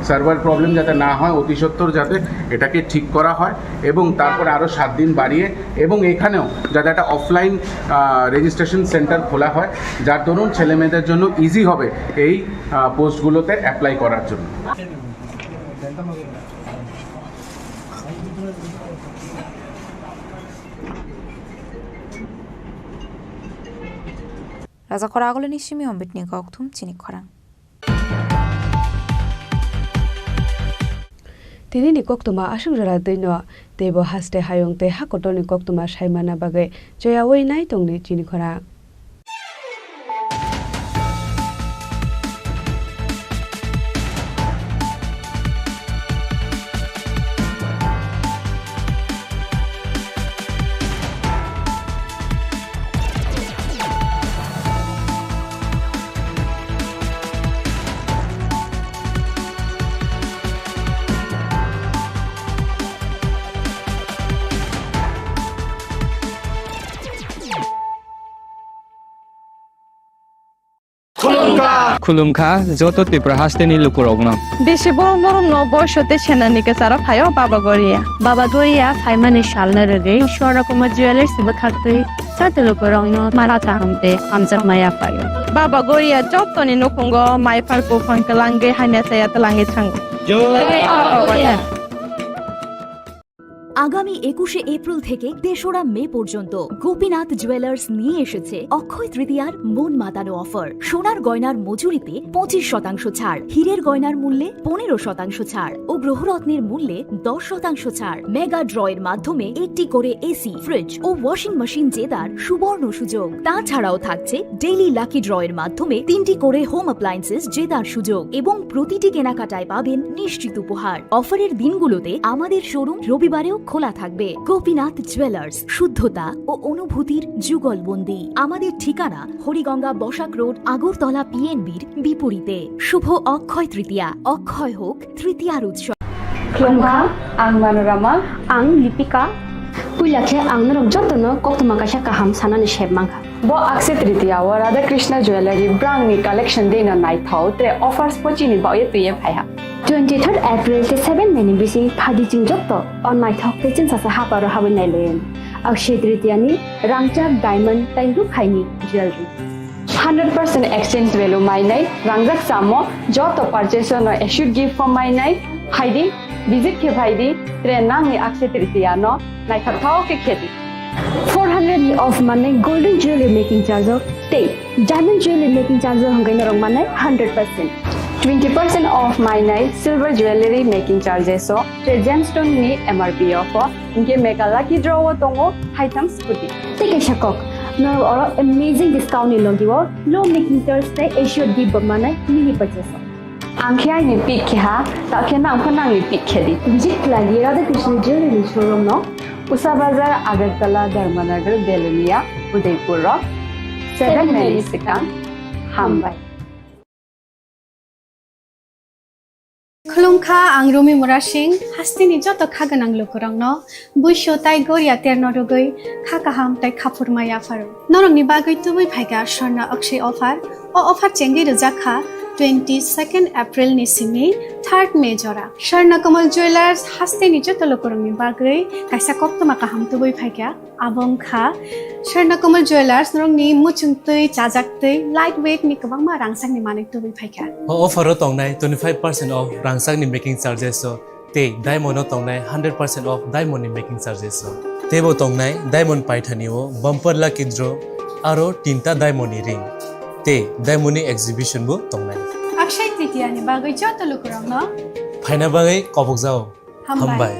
সার্ভার প্রবলেম যাতে না হয়, অতি সত্বর যাতে এটাকে ঠিক করা হয় এবং তারপরে আরও 7 দিন বাড়িয়ে এবং এখানেও যাতে একটা অফলাইন রেজিস্ট্রেশন সেন্টার খোলা হয়, যার দরুন ছেলেমেয়েদের জন্য ইজি হবে এই পোস্টগুলোতে অ্যাপ্লাই করার জন্য। Raza Khoragolo ni Shimi Ombitni Goktum Chini Khorang. Tini ni koktuma ashung jara dino tebo haste hayong te hakoto ni koktuma shaimana bagai joya wei nai tong ni Chini Khorang. Khulumkha joto Tripura hasteni lukurogno. Beshi borom borom no boishote senanike sara phayo Baba Goria. Baba Goria phaimani shalna rege Shora Kuma Jewelers bakhatte sate lukurogno marata hamte amjak maya payo. Baba Goria jotoni nukungo mai farko fankalange haina saya talange thang. আগামী 21শে April থেকে 3রা মে পর্যন্ত Gopinath jewellers নিয়ে এসেছে অক্ষয় তৃতীয়ার মন মাতানো offer. সোনার গয়নার মজুরিতে 25% ছাড়, হীরের গয়নার মূল্যে 15% ছাড় ও গ্রহরত্নের মূল্যে 10% ছাড়। মেগা ড্রয়ের মাধ্যমে একটি করে এসি, ফ্রিজ ও ওয়াশিং মেশিন জেতার সুবর্ণ সুযোগ। তাছাড়াও থাকছে ডেইলি লাকি ড্রয়ের মাধ্যমে 3টি করে হোম অ্যাপ্লায়েন্সেস জেতার সুযোগ এবং প্রতিটি কেনাকাটায় পাবেন নিশ্চিত উপহার। অফারের দিনগুলোতে আমাদের শোরুম রবিবারেও খোলা থাকবে। গোপীনাথ জুয়েলার্স, শুদ্ধতা ও অনুভূতির যুগলবন্দি। আমাদের ঠিকানা হরিগঙ্গা বসাক রোড, আগরতলা পিএনবির বিপরীতে। শুভ অক্ষয় তৃতীয়া, অক্ষয় হোক তৃতীয়ার উৎসব। Khulumkha, ang Manorama, ang Lipika. Puilakhe ang narok jotono koktuma kaisa kaham sanani shebmangkha. Bo akse tritiya wa Radha Krishna Jewelry brand ni collection dena nai thau tre offers pochini ba ye tuye phaiha. 23rd April te 7 May ni bisi phadi jing jotto on nai thok te chin sa haparo hawen nai len. Akshay tritiya ni rangchak diamond tai ru khaini jewelry. 100% exchange value mai nai rangjak samo joto purchase no should give for mai nai haidi visit ke bhaidi tre nang ni akse tritiya no nai thau ke kheti. 400 of money golden jewelry making charge of te diamond jewelry making charge hangai narong manai 100%. 20% off my night silver jewelry making charges so the gemstone ni MRP offer inke make a lucky draw tongo item scooty take a shakok no or amazing discount ni logiwo low making charge te issue di bamana mini purchase angkhya ni pick kha ta khena angkhana ni pick khedi jit lagi Radha Krishna jewelry showroom no Usa Bazar Agartala Dharmanagar Belunia Udaipur 7 May Sikang Hambai. Khulumkha ang Rumi Murashing hastini joto khaganang lukurangno buisho tai goria terno rogoi khakaham tai khapurmaya faru norong ni bagoi tubui phaiga Sharna Akshay offer o offer chengi rujakha 22nd April ni simi 3rd May jora Sharna Kamal Jewelers hastini joto lukurang ni bagoi kaisa koktoma kaham tubui phaiga abongkha Sharna Kamal Jewelers norong ni muchungtui chajaktui lightweight ni kabangma rangsang ni manik tubui phaiga offer tongnai 25% off rangsang ni making charges so te diamond tongnai 100% off diamond ni making charges so Tebo tongnai diamond paithanio bumper lucky draw aro tinta diamond ring. Te diamond exhibition bu tongnai. Akshay Tritiya ni bagay joto lukurang no. Phaina bagai kobok jao. Hambai.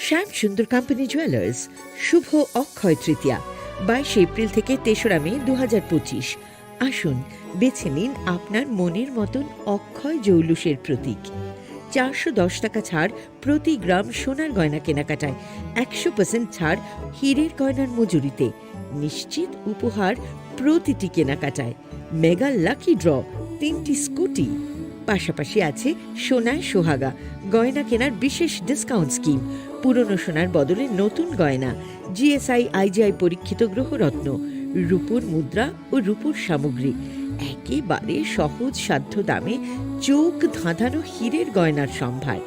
শ্যাম সুন্দর company jewellers শুভ Akshaya Tritiya 22 April থেকে 3রা মে 2025। আসুন বেছে নিন আপনার মনের মতন অক্ষয় জৌলুসের প্রতীক। 410 টাকা ছাড় প্রতি গ্রাম সোনার গয়না কেনাকাটায়, 100% ছাড় হীরের গয়নার মজুরিতে, নিশ্চিত উপহার প্রতিটি কেনাকাটায়, মেগা লাকি ড্র 3টি স্কুটি। পাশাপাশি আছে সোনায় সোহাগা গয়না কেনার বিশেষ ডিসকাউন্ট স্কিম, পুরনো সোনার বদলে নতুন গয়না, জিএসআই আইজিআই পরীক্ষিত গ্রহরত্ন, রূপোর মুদ্রা ও রূপোর সামগ্রী, একেবারে সহজ সাধ্য দামে চোখ ধাঁধানো হীরের গয়নার সম্ভার।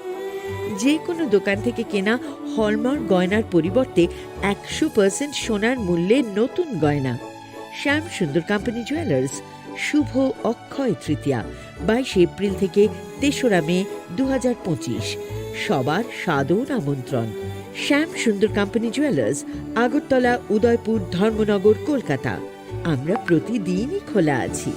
যে কোনো দোকান থেকে কেনা হলমার্ক গয়নার পরিবর্তে 100% সোনার মূল্যে নতুন গয়না। শ্যাম সুন্দর কোম্পানি জুয়েলার্স শুভ অক্ষয় তৃতীয়া 22 এপ্রিল থেকে 3রা মে 2025। সবার সাদর আমন্ত্রণ। শ্যাম সুন্দর কোম্পানি জুয়েলার্স, আগরতলা, উদয়পুর, ধর্মনগর, কলকাতা। আমরা প্রতিদিনই খোলা আছি।